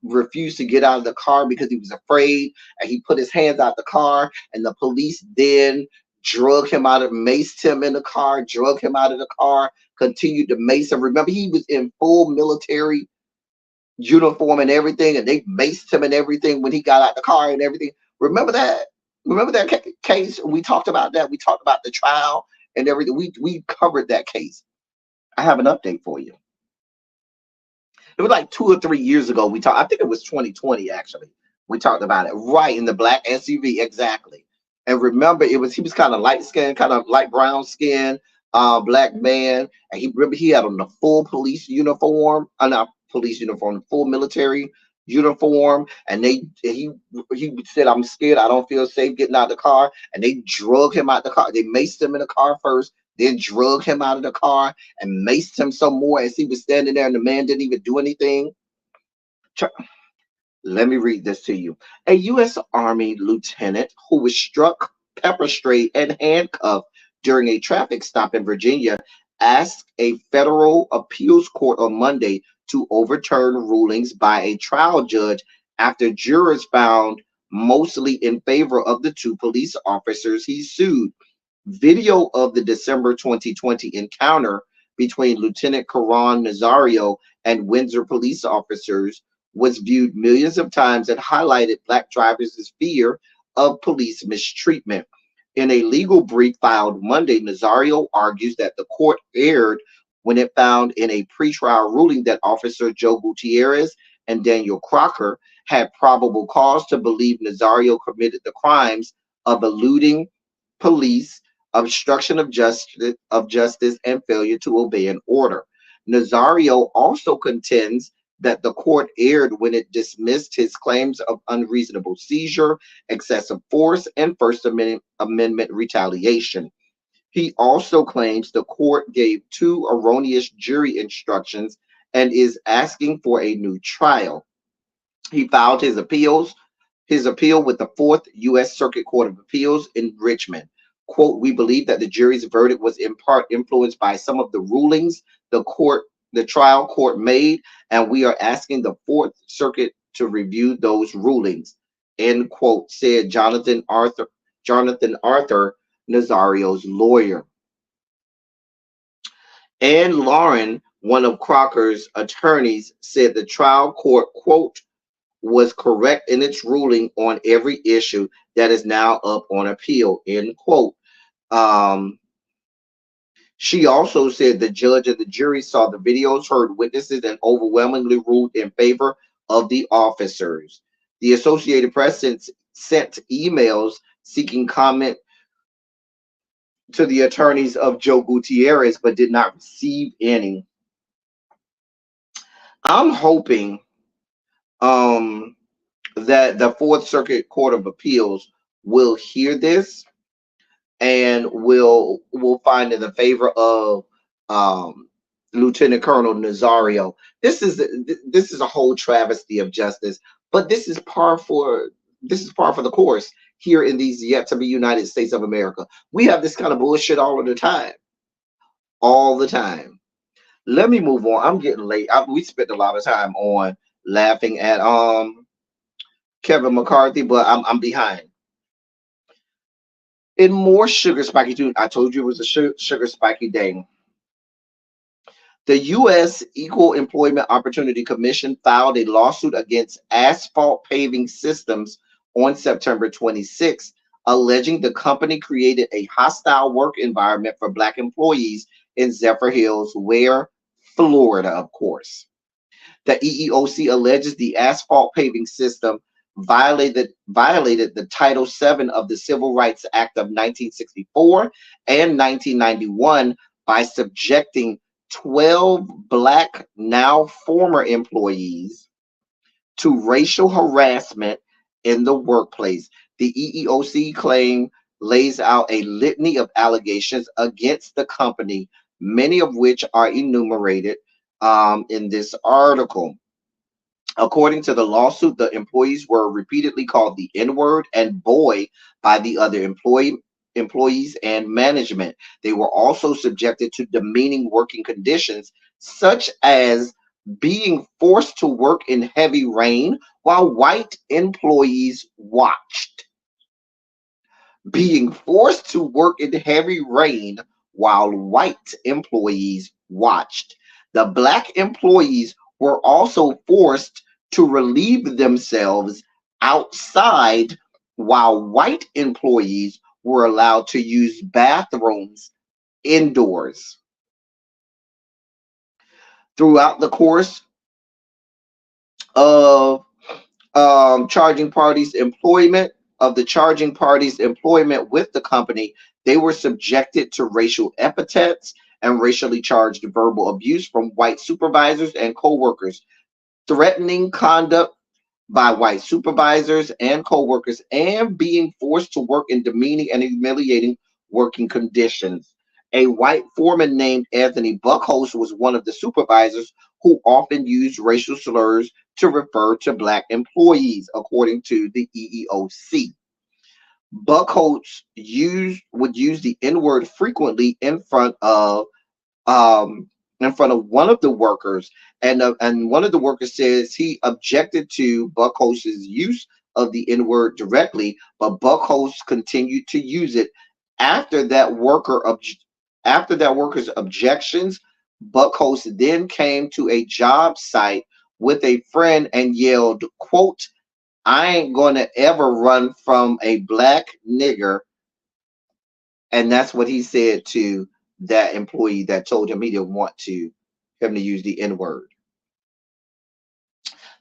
refused to get out of the car because he was afraid. And he put his hands out the car, and the police then drug him out of, maced him in the car, drug him out of the car, continued to mace him. Remember, he was in full military uniform and everything, and they maced him and everything when he got out the car and everything. Remember that? Remember that case? We talked about that. We talked about the trial and everything. We covered that case. I have an update for you. It was like 2 or 3 years ago. We talked. I think it was 2020 actually. We talked about it, right, in the black SUV, exactly. And remember, he was kind of light skinned, kind of light brown skin, black man. And he had on the full police uniform, not police uniform, full military uniform. And he said, "I'm scared. I don't feel safe getting out of the car." And they drug him out the car. They maced him in the car first, then drug him out of the car and maced him some more as he was standing there, and the man didn't even do anything. Let me read this to you. A U.S. Army lieutenant who was struck, pepper sprayed, and handcuffed during a traffic stop in Virginia asked a federal appeals court on Monday to overturn rulings by a trial judge after jurors found mostly in favor of the two police officers he sued. Video of the December 2020 encounter between Lieutenant Karan Nazario and Windsor police officers was viewed millions of times and highlighted Black drivers' fear of police mistreatment. In a legal brief filed Monday, Nazario argues that the court erred when it found in a pretrial ruling that Officer Joe Gutierrez and Daniel Crocker had probable cause to believe Nazario committed the crimes of eluding police, obstruction of justice, and failure to obey an order. Nazario also contends that the court erred when it dismissed his claims of unreasonable seizure, excessive force, and First Amendment retaliation. He also claims the court gave two erroneous jury instructions and is asking for a new trial. He filed his appeal with the Fourth U.S. Circuit Court of Appeals in Richmond. Quote, we believe that the jury's verdict was in part influenced by some of the rulings the trial court made, and we are asking the Fourth Circuit to review those rulings. End quote, said Jonathan Arthur, Nazario's lawyer. Ann Lauren, one of Crocker's attorneys, said the trial court, quote, was correct in its ruling on every issue that is now up on appeal, end quote. Um, she also said the judge and the jury saw the videos, heard witnesses, and overwhelmingly ruled in favor of the officers. The Associated Press sent emails seeking comment to the attorneys of Joe Gutierrez, but did not receive any. I'm hoping um, that the Fourth Circuit Court of Appeals will hear this and will find in the favor of um, Lieutenant Colonel Nazario. This is a whole travesty of justice, but this is par for the course here in these yet to be United States of America. We have this kind of bullshit all of the time, all the time. Let me move on. I'm getting late. We spent a lot of time on laughing at Kevin McCarthy, but I'm behind. In more sugar spiky tune, I told you it was a sugar spiky day. The U.S. Equal Employment Opportunity Commission filed a lawsuit against Asphalt Paving Systems on September 26, alleging the company created a hostile work environment for Black employees in Zephyr Hills, Florida, of course. The EEOC alleges the asphalt paving system violated the Title VII of the Civil Rights Act of 1964 and 1991 by subjecting 12 Black, now former employees to racial harassment in the workplace. The EEOC claim lays out a litany of allegations against the company, many of which are enumerated in this article. According to the lawsuit, the employees were repeatedly called the N-word and boy by the other employees and management. They were also subjected to demeaning working conditions, such as being forced to work in heavy rain while white employees watched. Being forced to work in heavy rain while white employees watched. The Black employees were also forced to relieve themselves outside while white employees were allowed to use bathrooms indoors. Throughout the course of charging parties' employment with the company, they were subjected to racial epithets and racially charged verbal abuse from white supervisors and co-workers, threatening conduct by white supervisors and co-workers, and being forced to work in demeaning and humiliating working conditions. A white foreman named Anthony Buckhouse was one of the supervisors who often used racial slurs to refer to black employees, according to the EEOC. Buckholz would use the N word frequently um, in front of one of the workers, and one of the workers says he objected to Buckholz's use of the N word directly, but Buckholz continued to use it after that after that worker's objections. Buckholz then came to a job site with a friend and yelled, "Quote, I ain't gonna ever run from a black nigger." And that's what he said to that employee that told him he didn't want him to use the N word.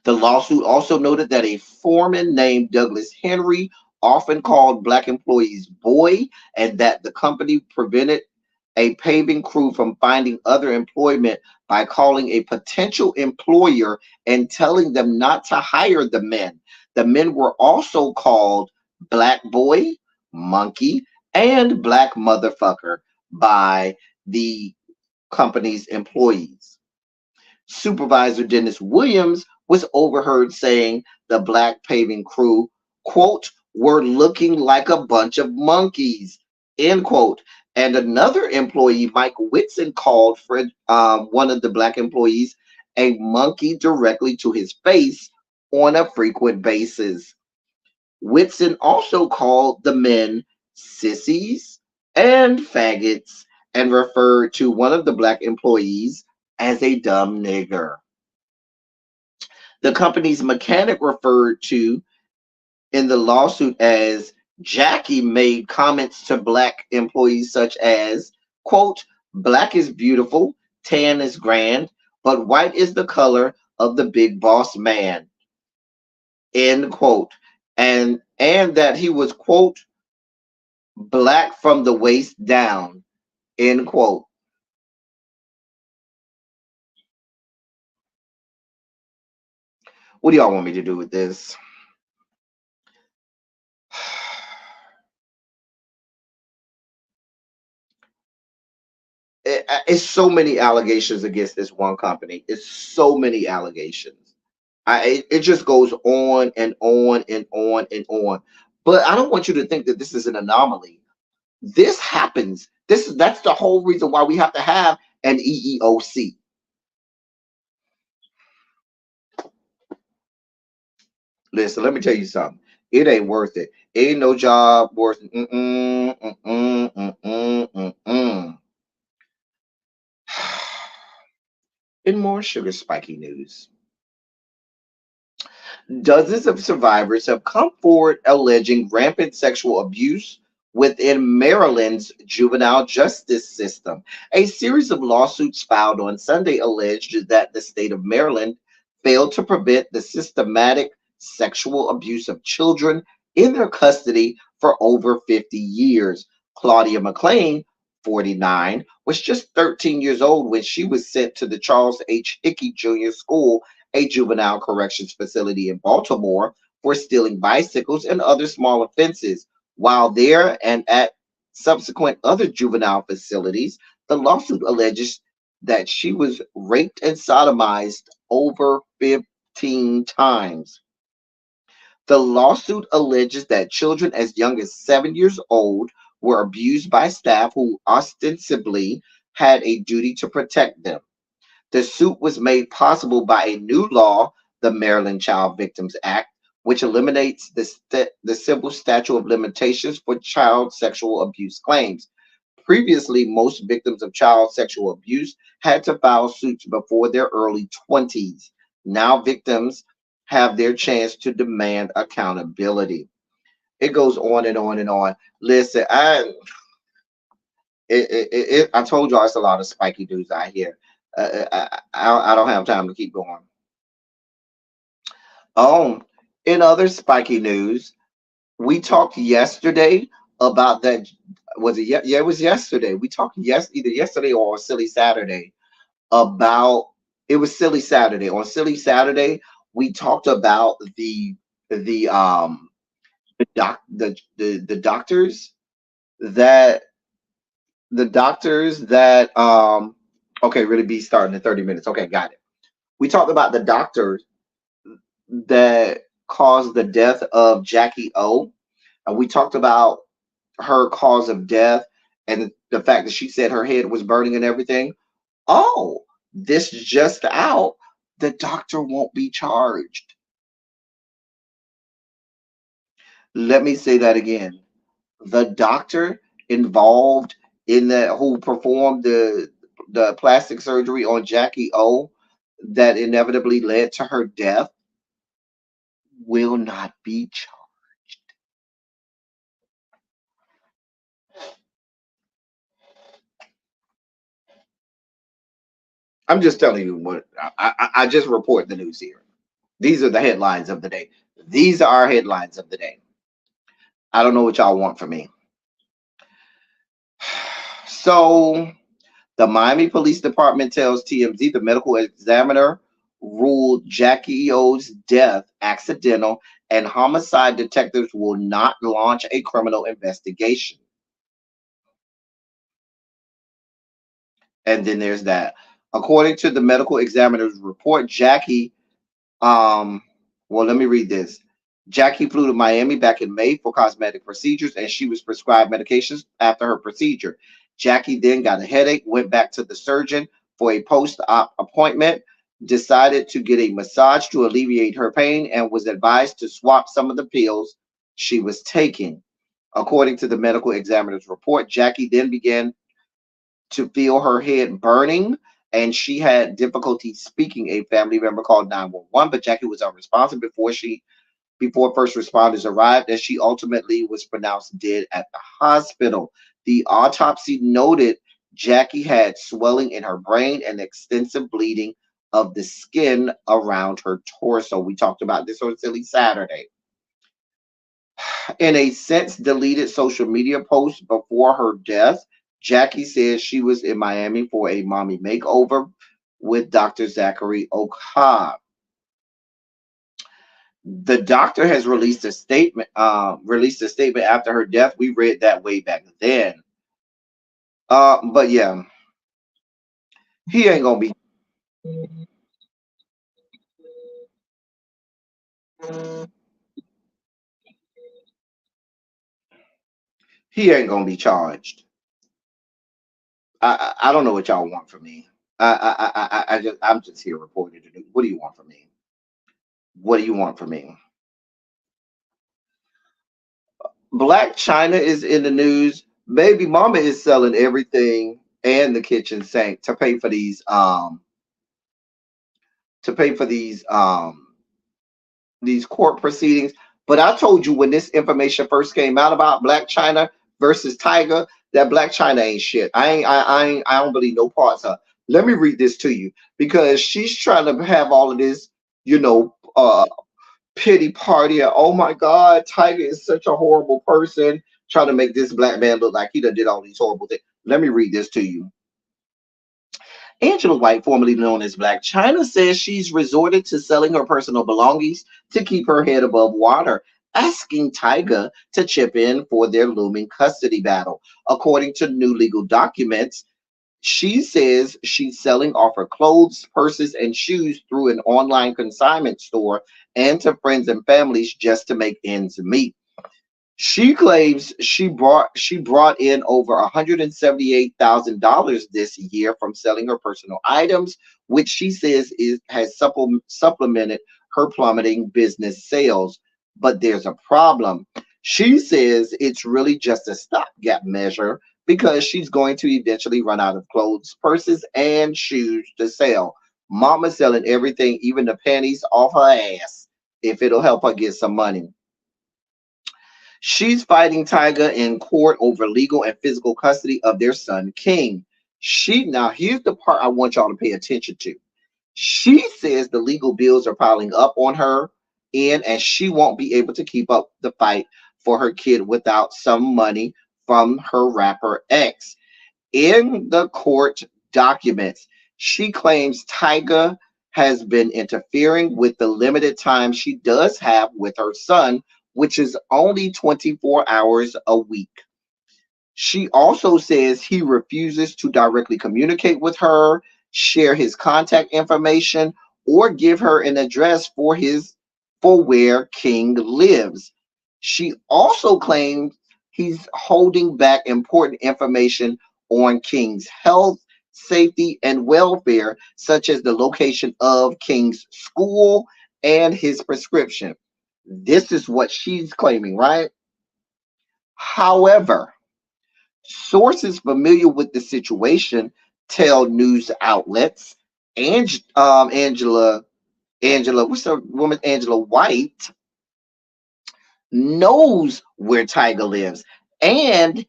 The lawsuit also noted that a foreman named Douglas Henry often called black employees boy, and that the company prevented a paving crew from finding other employment by calling a potential employer and telling them not to hire the men. The men were also called black boy, monkey, and black motherfucker by the company's employees. Supervisor Dennis Williams was overheard saying the black paving crew, quote, were looking like a bunch of monkeys, end quote. And another employee, Mike Whitson, called one of the black employees a monkey directly to his face on a frequent basis. Whitson also called the men sissies and faggots and referred to one of the black employees as a dumb nigger. The company's mechanic, referred to in the lawsuit as Jackie, made comments to black employees such as, quote, black is beautiful, tan is grand, but white is the color of the big boss man, end quote. And that he was, quote, black from the waist down, end quote. What do y'all want me to do with this? It's so many allegations against this one company. It's so many allegations. It just goes on and on and on and on. But I don't want you to think that this is an anomaly. This happens. That's the whole reason why we have to have an EEOC. Listen, let me tell you something. It ain't worth it. Ain't no job worth it. In more sugar spiky news, dozens of survivors have come forward alleging rampant sexual abuse within Maryland's juvenile justice system. A series of lawsuits filed on Sunday alleged that the state of Maryland failed to prevent the systematic sexual abuse of children in their custody for over 50 years. Claudia McLean, 49, was just 13 years old when she was sent to the Charles H. Hickey Jr. School, a juvenile corrections facility in Baltimore, for stealing bicycles and other small offenses. While there and at subsequent other juvenile facilities, the lawsuit alleges that she was raped and sodomized over 15 times. The lawsuit alleges that children as young as 7 years old were abused by staff who ostensibly had a duty to protect them. The suit was made possible by a new law, the Maryland Child Victims Act, which eliminates the civil statute of limitations for child sexual abuse claims. Previously, most victims of child sexual abuse had to file suits before their early 20s. Now victims have their chance to demand accountability. It goes on and on and on. Listen, I told y'all it's a lot of spiky news out here. I don't have time to keep going. Oh, in other spiky news, we talked yesterday about that. Was it? Yeah, it was yesterday. We talked either yesterday or on Silly Saturday about. It was Silly Saturday. On Silly Saturday, we talked about the doctors that okay, really be starting in 30 minutes. Okay, got it. We talked about the doctor that caused the death of Jackie O, and we talked about her cause of death and the fact that she said her head was burning and everything. Oh, this just out. The doctor won't be charged. Let me say that again. The doctor involved in that who performed the plastic surgery on Jackie O that inevitably led to her death will not be charged. I'm just telling you what I just report the news here. These are the headlines of the day. These are our headlines of the day. I don't know what y'all want from me. So the Miami Police Department tells TMZ the medical examiner ruled Jackie O's death accidental and homicide detectives will not launch a criminal investigation. And then there's that. According to the medical examiner's report, Jackie well, let me read this. Jackie flew to Miami back in May for cosmetic procedures, and she was prescribed medications after her procedure. Jackie then got a headache, went back to the surgeon for a post-op appointment, decided to get a massage to alleviate her pain, and was advised to swap some of the pills she was taking. According to the medical examiner's report, Jackie then began to feel her head burning and she had difficulty speaking. A family member called 911, but Jackie was unresponsive before first responders arrived, and she ultimately was pronounced dead at the hospital. The autopsy noted Jackie had swelling in her brain and extensive bleeding of the skin around her torso. We talked about this on Silly Saturday. In a since deleted social media post before her death, Jackie says she was in Miami for a mommy makeover with Dr. Zachary Oka. The doctor has released a statement. After her death. We read that way back then. But yeah, he ain't gonna be. He ain't gonna be charged. I don't know what y'all want from me. I'm just here reporting to do. What do you want from me? What do you want from me? Black China is in the news. Baby mama is selling everything and the kitchen sink to pay for these court proceedings. But I told you when this information first came out about Black China versus Tiger, that Black China ain't shit. I don't believe no parts of. Let me read this to you because she's trying to have all of this, pity party. And, oh my God, Tiger is such a horrible person, trying to make this black man look like he done did all these horrible things. Let me read this to you. Angela White, formerly known as Black China, says she's resorted to selling her personal belongings to keep her head above water, asking Tyga to chip in for their looming custody battle. According to new legal documents, she says she's selling off her clothes, purses, and shoes through an online consignment store and to friends and families just to make ends meet. She claims she brought in over $178,000 this year from selling her personal items, which she says has supplemented her plummeting business sales. But there's a problem. She says it's really just a stopgap measure because she's going to eventually run out of clothes, purses, and shoes to sell. Mama's selling everything, even the panties off her ass, if it'll help her get some money. She's fighting Tyga in court over legal and physical custody of their son, King. Now here's the part I want y'all to pay attention to. She says the legal bills are piling up on her and she won't be able to keep up the fight for her kid without some money from her rapper ex. In the court documents, she claims Tyga has been interfering with the limited time she does have with her son, which is only 24 hours a week. She also says he refuses to directly communicate with her, share his contact information, or give her an address for where King lives. She also claims he's holding back important information on King's health, safety, and welfare, such as the location of King's school and his prescription. This is what she's claiming, right? However, sources familiar with the situation tell news outlets and Angela, what's the woman? Angela White knows where Tiger lives, and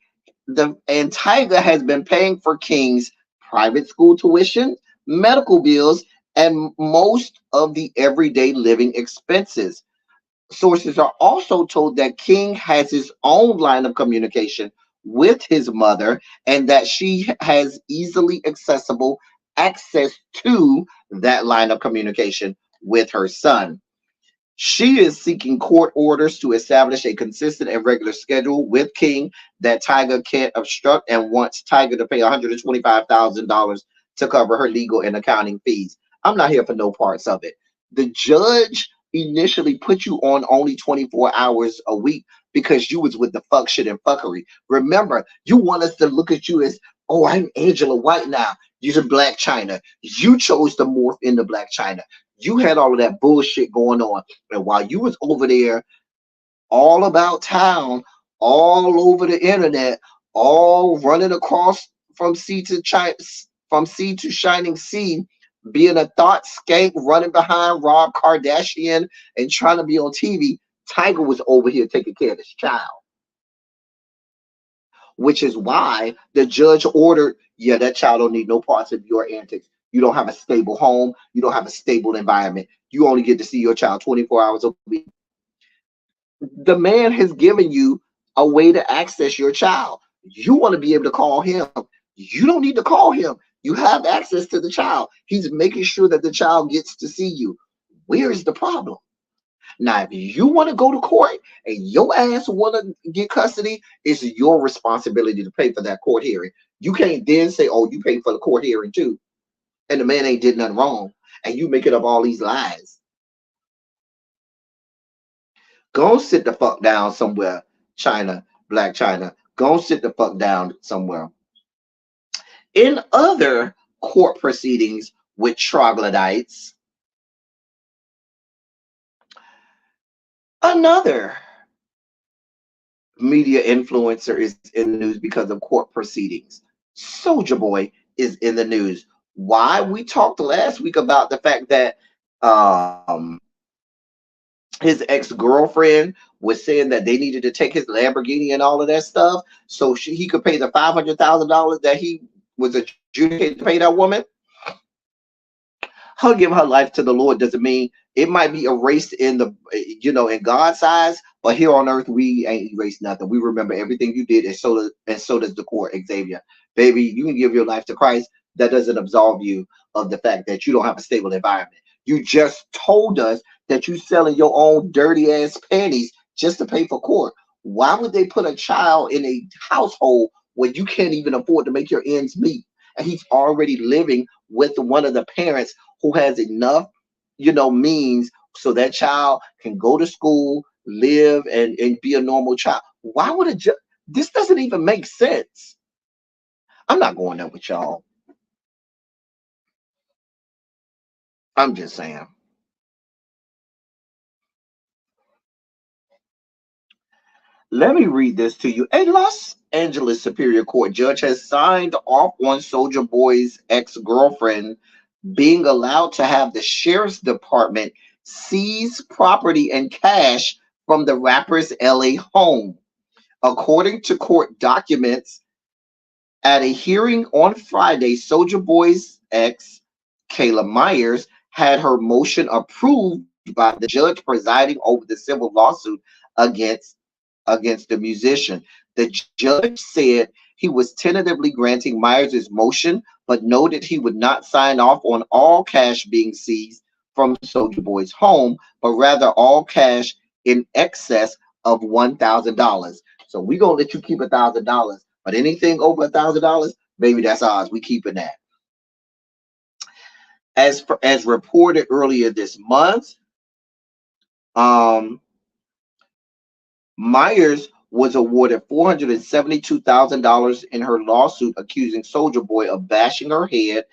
Tiger has been paying for King's private school tuition, medical bills, and most of the everyday living expenses. Sources are also told that King has his own line of communication with his mother and that she has easily accessible access to that line of communication with her son. She is seeking court orders to establish a consistent and regular schedule with King that Tiger can't obstruct and wants Tiger to pay $125,000 to cover her legal and accounting fees. I'm not here for no parts of it. The judge initially put you on only 24 hours a week because you was with the fuck shit and fuckery. Remember, you want us to look at you as, oh, I'm Angela White now. You're Black China. You chose to morph into Black China. You had all of that bullshit going on. And while you was over there all about town, all over the internet, all running across from sea to shining sea, being a thought skank running behind Rob Kardashian and trying to be on TV, Tiger was over here taking care of this child. Which is why the judge ordered, yeah, that child don't need no parts of your antics. You don't have a stable home. You don't have a stable environment. You only get to see your child 24 hours a week. The man has given you a way to access your child. You want to be able to call him. You don't need to call him. You have access to the child. He's making sure that the child gets to see you. Where is the problem? Now, if you want to go to court and your ass want to get custody, it's your responsibility to pay for that court hearing. You can't then say, oh, you pay for the court hearing too. And the man ain't did nothing wrong. And you making up all these lies. Go sit the fuck down somewhere, China, Black China. Go sit the fuck down somewhere. In other court proceedings with troglodytes, another media influencer is in the news because of court proceedings. Soulja Boy is in the news. Why? We talked last week about the fact that his ex-girlfriend was saying that they needed to take his Lamborghini and all of that stuff so he could pay the $500,000 that he was adjudicated to pay that woman. Her giving her life to the Lord doesn't mean it might be erased in the, in God's eyes, but here on earth we ain't erased nothing. We remember everything you did, and so does the court, Xavier. Baby, you can give your life to Christ. That doesn't absolve you of the fact that you don't have a stable environment. You just told us that you selling your own dirty ass panties just to pay for court. Why would they put a child in a household where you can't even afford to make your ends meet? And he's already living with one of the parents who has enough, means so that child can go to school, live, and be a normal child. Why would this doesn't even make sense. I'm not going there with y'all. I'm just saying. Let me read this to you. A Los Angeles Superior Court judge has signed off on Soulja Boy's ex-girlfriend being allowed to have the sheriff's department seize property and cash from the rapper's LA home. According to court documents, at a hearing on Friday, Soulja Boy's ex, Kayla Myers, had her motion approved by the judge presiding over the civil lawsuit against the musician. The judge said he was tentatively granting Myers' motion, but noted he would not sign off on all cash being seized from Soulja Boy's home, but rather all cash in excess of $1,000. So we're going to let you keep $1,000, but anything over $1,000, baby, that's ours. We keeping that. As reported earlier this month, um, Myers was awarded $472,000 in her lawsuit accusing Soldier Boy of bashing her head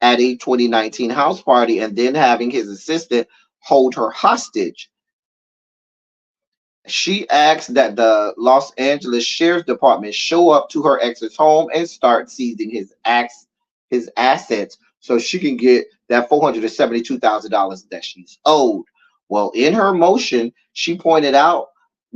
at a 2019 house party and then having his assistant hold her hostage. She asked that the Los Angeles Sheriff's Department show up to her ex's home and start seizing his assets so she can get that $472,000 that she's owed. Well, in her motion, she pointed out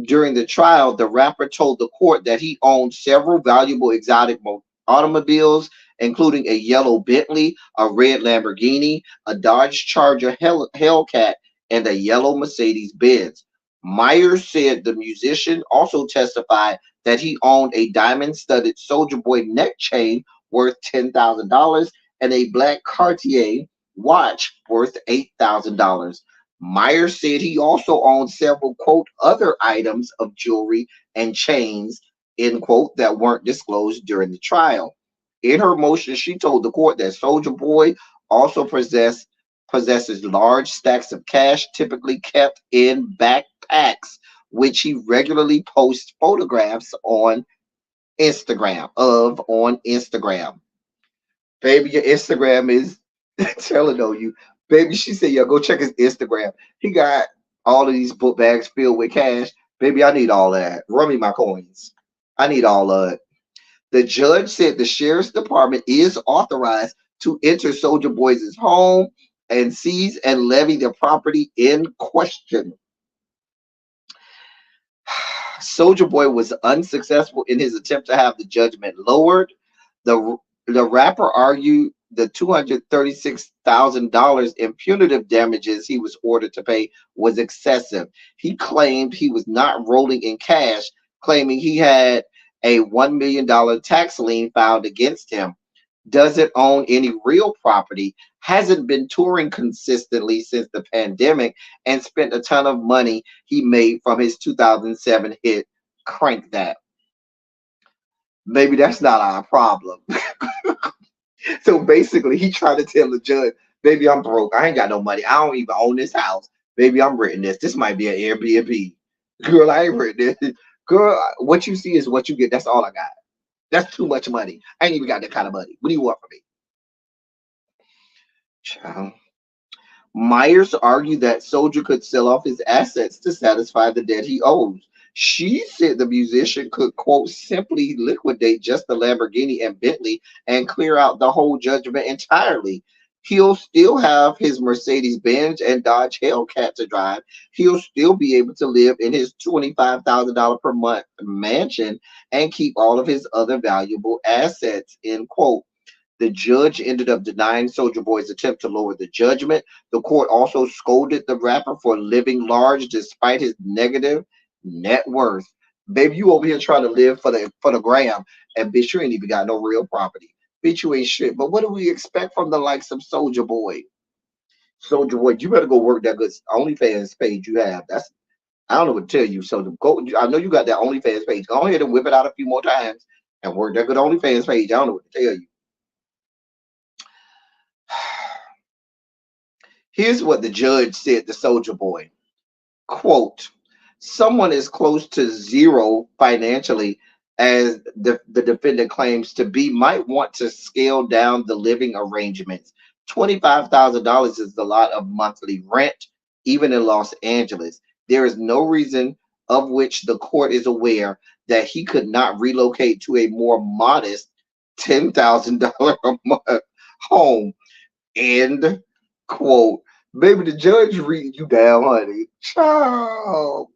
during the trial, the rapper told the court that he owned several valuable exotic automobiles, including a yellow Bentley, a red Lamborghini, a Dodge Charger Hellcat, and a yellow Mercedes Benz. Myers said the musician also testified that he owned a diamond studded Soldier Boy neck chain worth $10,000 and a black Cartier watch worth $8,000. Myers said he also owned several, quote, other items of jewelry and chains, end quote, that weren't disclosed during the trial. In her motion, she told the court that Soldier Boy also possesses large stacks of cash, typically kept in backpacks, which he regularly posts photographs on Instagram. Baby, your Instagram is telling on you. Baby, she said, yo, go check his Instagram. He got all of these book bags filled with cash. Baby, I need all that. Run me my coins. I need all of it. The judge said the sheriff's department is authorized to enter Soldier Boy's home and seize and levy the property in question. Soldier Boy was unsuccessful in his attempt to have the judgment lowered. The, the rapper argued the $236,000 in punitive damages he was ordered to pay was excessive. He claimed he was not rolling in cash, claiming he had a $1 million tax lien filed against him, doesn't own any real property, hasn't been touring consistently since the pandemic, and spent a ton of money he made from his 2007 hit Crank That. Maybe that's not our problem. So basically, he tried to tell the judge, baby, I'm broke. I ain't got no money. I don't even own this house. Baby, I'm renting this. This might be an Airbnb. Girl, I ain't renting this. Girl, what you see is what you get. That's all I got. That's too much money. I ain't even got that kind of money. What do you want from me? Child. Myers argued that Soldier could sell off his assets to satisfy the debt he owes. She said the musician could, quote, simply liquidate just the Lamborghini and Bentley and clear out the whole judgment entirely. He'll still have his Mercedes Benz and Dodge Hellcat to drive. He'll still be able to live in his $25,000 per month mansion and keep all of his other valuable assets, end quote. The judge ended up denying Soldier Boy's attempt to lower the judgment. The court also scolded the rapper for living large despite his negative net worth. Baby, you over here trying to live for the gram, and bitch, you ain't even got no real property. Bitch, you ain't shit. But what do we expect from the likes of Soldier Boy? Soldier Boy, you better go work that good OnlyFans page you have. That's I don't know what to tell you. So go. I know you got that OnlyFans page. Go ahead and whip it out a few more times and work that good OnlyFans page. I don't know what to tell you. Here's what the judge said to Soldier Boy. Quote, someone as close to zero financially as the defendant claims to be might want to scale down the living arrangements. $25,000 is a lot of monthly rent, even in Los Angeles. There is no reason of which the court is aware that he could not relocate to a more modest $10,000 a month home. End quote. Baby, the judge read you down, honey. Child.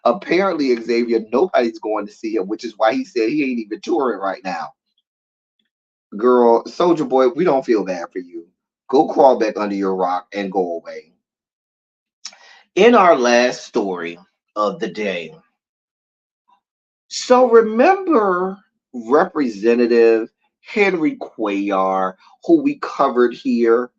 Apparently, Xavier, nobody's going to see him, which is why he said he ain't even touring right now. Girl, Soldier Boy, we don't feel bad for you. Go crawl back under your rock and go away. In our last story of the day, so remember Representative Henry Cuellar, who we covered here.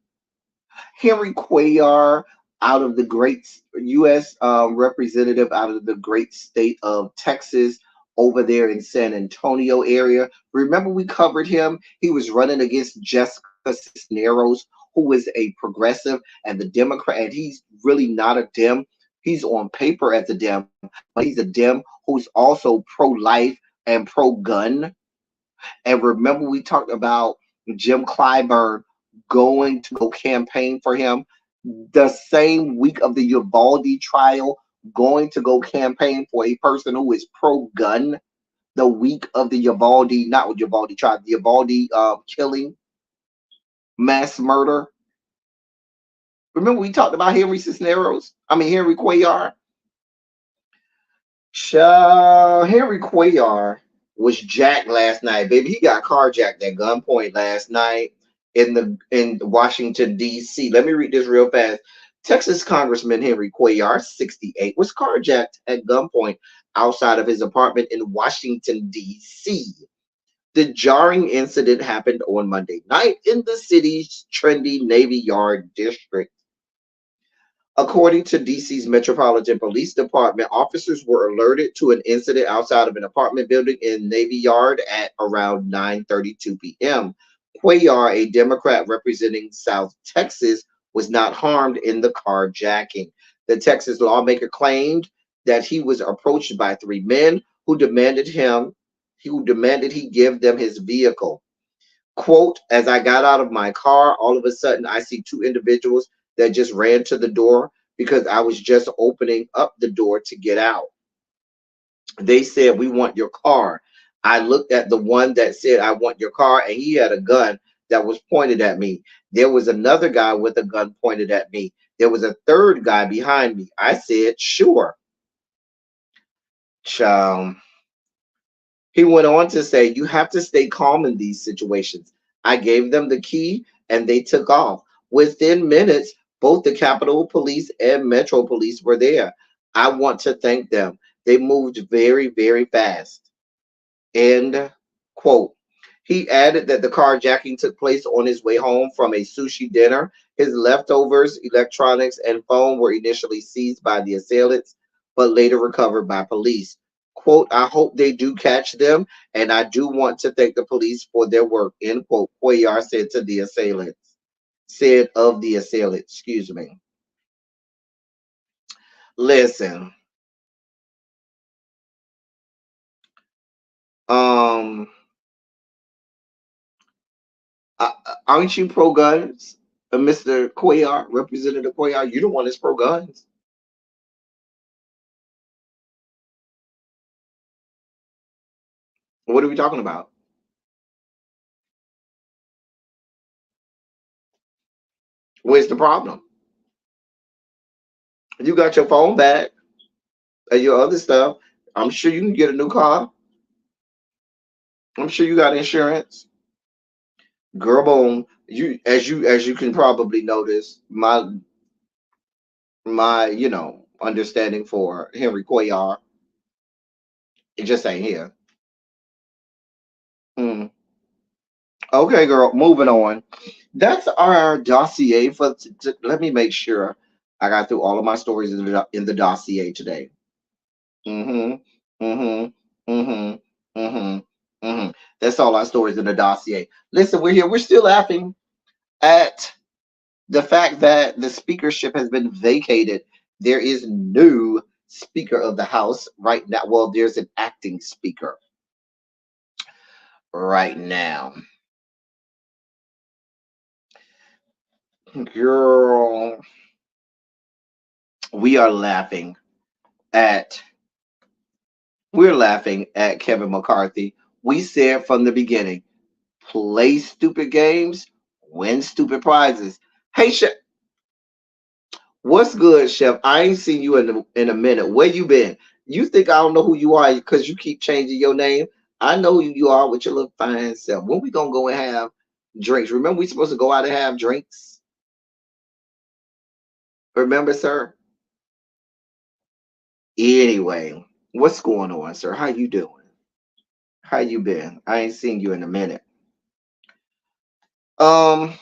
Henry Cuellar, out of the great U.S. Representative out of the great state of Texas, over there in San Antonio area. Remember we covered him? He was running against Jessica Cisneros, who is a progressive and the Democrat, and he's really not a Dem. He's on paper as a Dem, but he's a Dem who's also pro-life and pro-gun. And remember we talked about Jim Clyburn going to go campaign for him the same week of the Uvalde trial, going to go campaign for a person who is pro-gun the week of the Uvalde, not with Uvalde trial, the Uvalde killing, mass murder. Remember we talked about Henry Cisneros? Henry Cuellar. Henry Cuellar was jacked last night, baby. He got carjacked at gunpoint last night in Washington, D.C. Let me read this real fast. Texas Congressman Henry Cuellar, 68, was carjacked at gunpoint outside of his apartment in Washington, D.C. The jarring incident happened on Monday night in the city's trendy Navy Yard district. According to DC's Metropolitan Police Department, officers were alerted to an incident outside of an apartment building in Navy Yard at around 9:32 p.m. Cuellar, a Democrat representing South Texas, was not harmed in the carjacking. The Texas lawmaker claimed that he was approached by three men who demanded he give them his vehicle. Quote, as I got out of my car, all of a sudden I see two individuals that just ran to the door because I was just opening up the door to get out. They said, we want your car. I looked at the one that said, I want your car, and he had a gun that was pointed at me. There was another guy with a gun pointed at me. There was a third guy behind me. I said, sure. He went on to say, you have to stay calm in these situations. I gave them the key and they took off. Within minutes, both the Capitol Police and Metro Police were there. I want to thank them. They moved very, very fast. End quote. He added that the carjacking took place on his way home from a sushi dinner. His leftovers, electronics, and phone were initially seized by the assailants, but later recovered by police. Quote, I hope they do catch them, and I do want to thank the police for their work, end quote, Cuellar said to the assailants. Said of the assailant, excuse me. Listen. Aren't you pro guns, Mr. Cuellar, Representative Cuellar? You the one that's pro guns. What are we talking about? Where's the problem? You got your phone back and your other stuff. I'm sure you can get a new car. I'm sure you got insurance. Girl, boom. As you can probably notice, my understanding for Henry Cuellar, it just ain't here. Hmm. Okay, girl, moving on. That's our dossier for. Let me make sure I got through all of my stories in the dossier today. Mm-hmm. Mm-hmm. Mm-hmm. Mm-hmm. Mm-hmm. That's all our stories in the dossier. Listen, we're here. We're still laughing at the fact that the speakership has been vacated. There is no Speaker of the House right now. Well, there's an acting speaker right now. Girl, we are laughing at Kevin McCarthy. We said from the beginning, play stupid games, win stupid prizes. Hey, Chef, what's good, Chef? I ain't seen you in a minute. Where you been? You think I don't know who you are because you keep changing your name? I know who you are with your little fine self. When we gonna go and have drinks? Remember we supposed to go out and have drinks? Remember, sir? Anyway, what's going on, sir? How you doing? How you been? I ain't seen you in a minute. Um,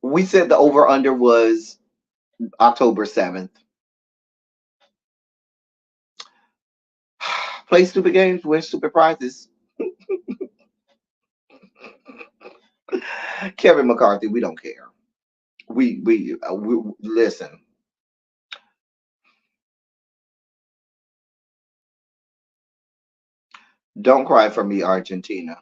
we said the over under was October 7th. Play stupid games, win stupid prizes. Kevin McCarthy, we don't care. We listen. Don't cry for me, Argentina.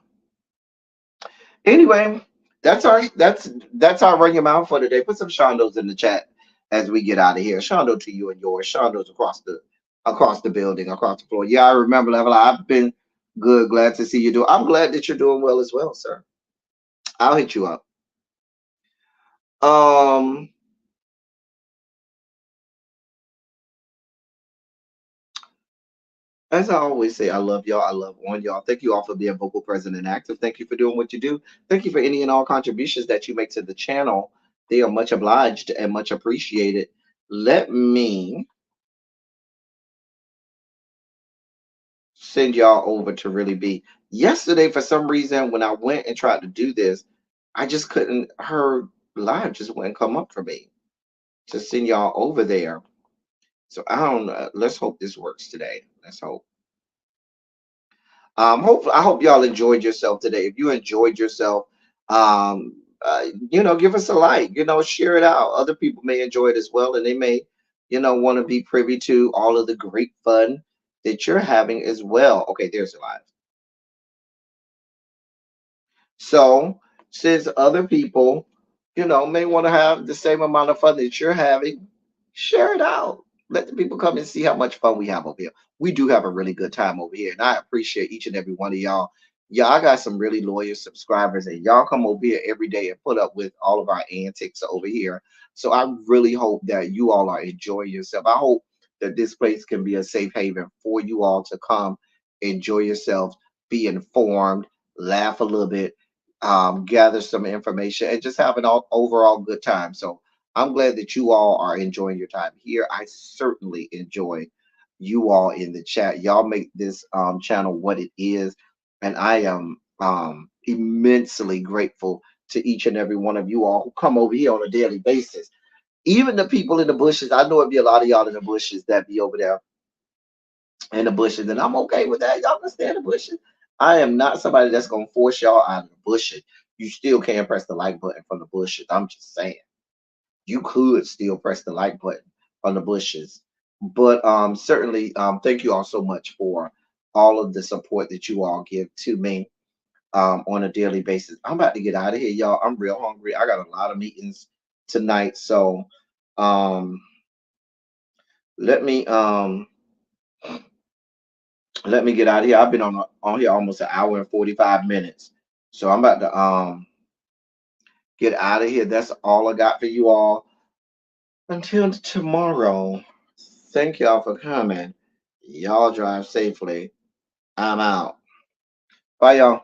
Anyway, that's our that's our run your mouth for today. Put some shondos in the chat as we get out of here. Shondo to you and yours. Shondos across the building, across the floor. Yeah, I remember level. I've been good. Glad to see you do. I'm glad that you're doing well as well, sir. I'll hit you up. Um, as I always say, I love y'all. I love on y'all. Thank you all for being vocal, present, and active. Thank you for doing what you do. Thank you for any and all contributions that you make to the channel. They are much obliged and much appreciated. Let me send y'all over to really be. Yesterday, for some reason, when I went and tried to do this, I just couldn't. Her live just wouldn't come up for me to send y'all over there. So I don't know. Let's hope this works today. Let's hope. I hope y'all enjoyed yourself today. If you enjoyed yourself, give us a like. Share it out. Other people may enjoy it as well, and they may, want to be privy to all of the great fun that you're having as well. Okay, there's a live. So, since other people, may want to have the same amount of fun that you're having, share it out. Let the people come and see how much fun we have over here. We do have a really good time over here, and I appreciate each and every one of y'all. Y'all got some really loyal subscribers, and y'all come over here every day and put up with all of our antics over here. So I really hope that you all are enjoying yourself. I hope that this place can be a safe haven for you all to come, enjoy yourselves, be informed, laugh a little bit, gather some information, and just have an overall good time. So I'm glad that you all are enjoying your time here. I certainly enjoy you all in the chat. Y'all make this channel what it is, and I am immensely grateful to each and every one of you all who come over here on a daily basis. Even the people in the bushes, I know it'd be a lot of y'all in the bushes that be over there in the bushes, and I'm okay with that. Y'all can stay in the bushes. I am not somebody that's gonna force y'all out of the bushes. You still can't press the like button from the bushes. I'm just saying. You could still press the like button on the bushes. But certainly, thank you all so much for all of the support that you all give to me on a daily basis. I'm about to get out of here, y'all. I'm real hungry. I got a lot of meetings tonight, so um, let me let me get out of here. I've been on here almost an hour and 45 minutes, so I'm about to get out of here. That's all I got for you all. Until tomorrow, thank y'all for coming. Y'all drive safely. I'm out. Bye, y'all.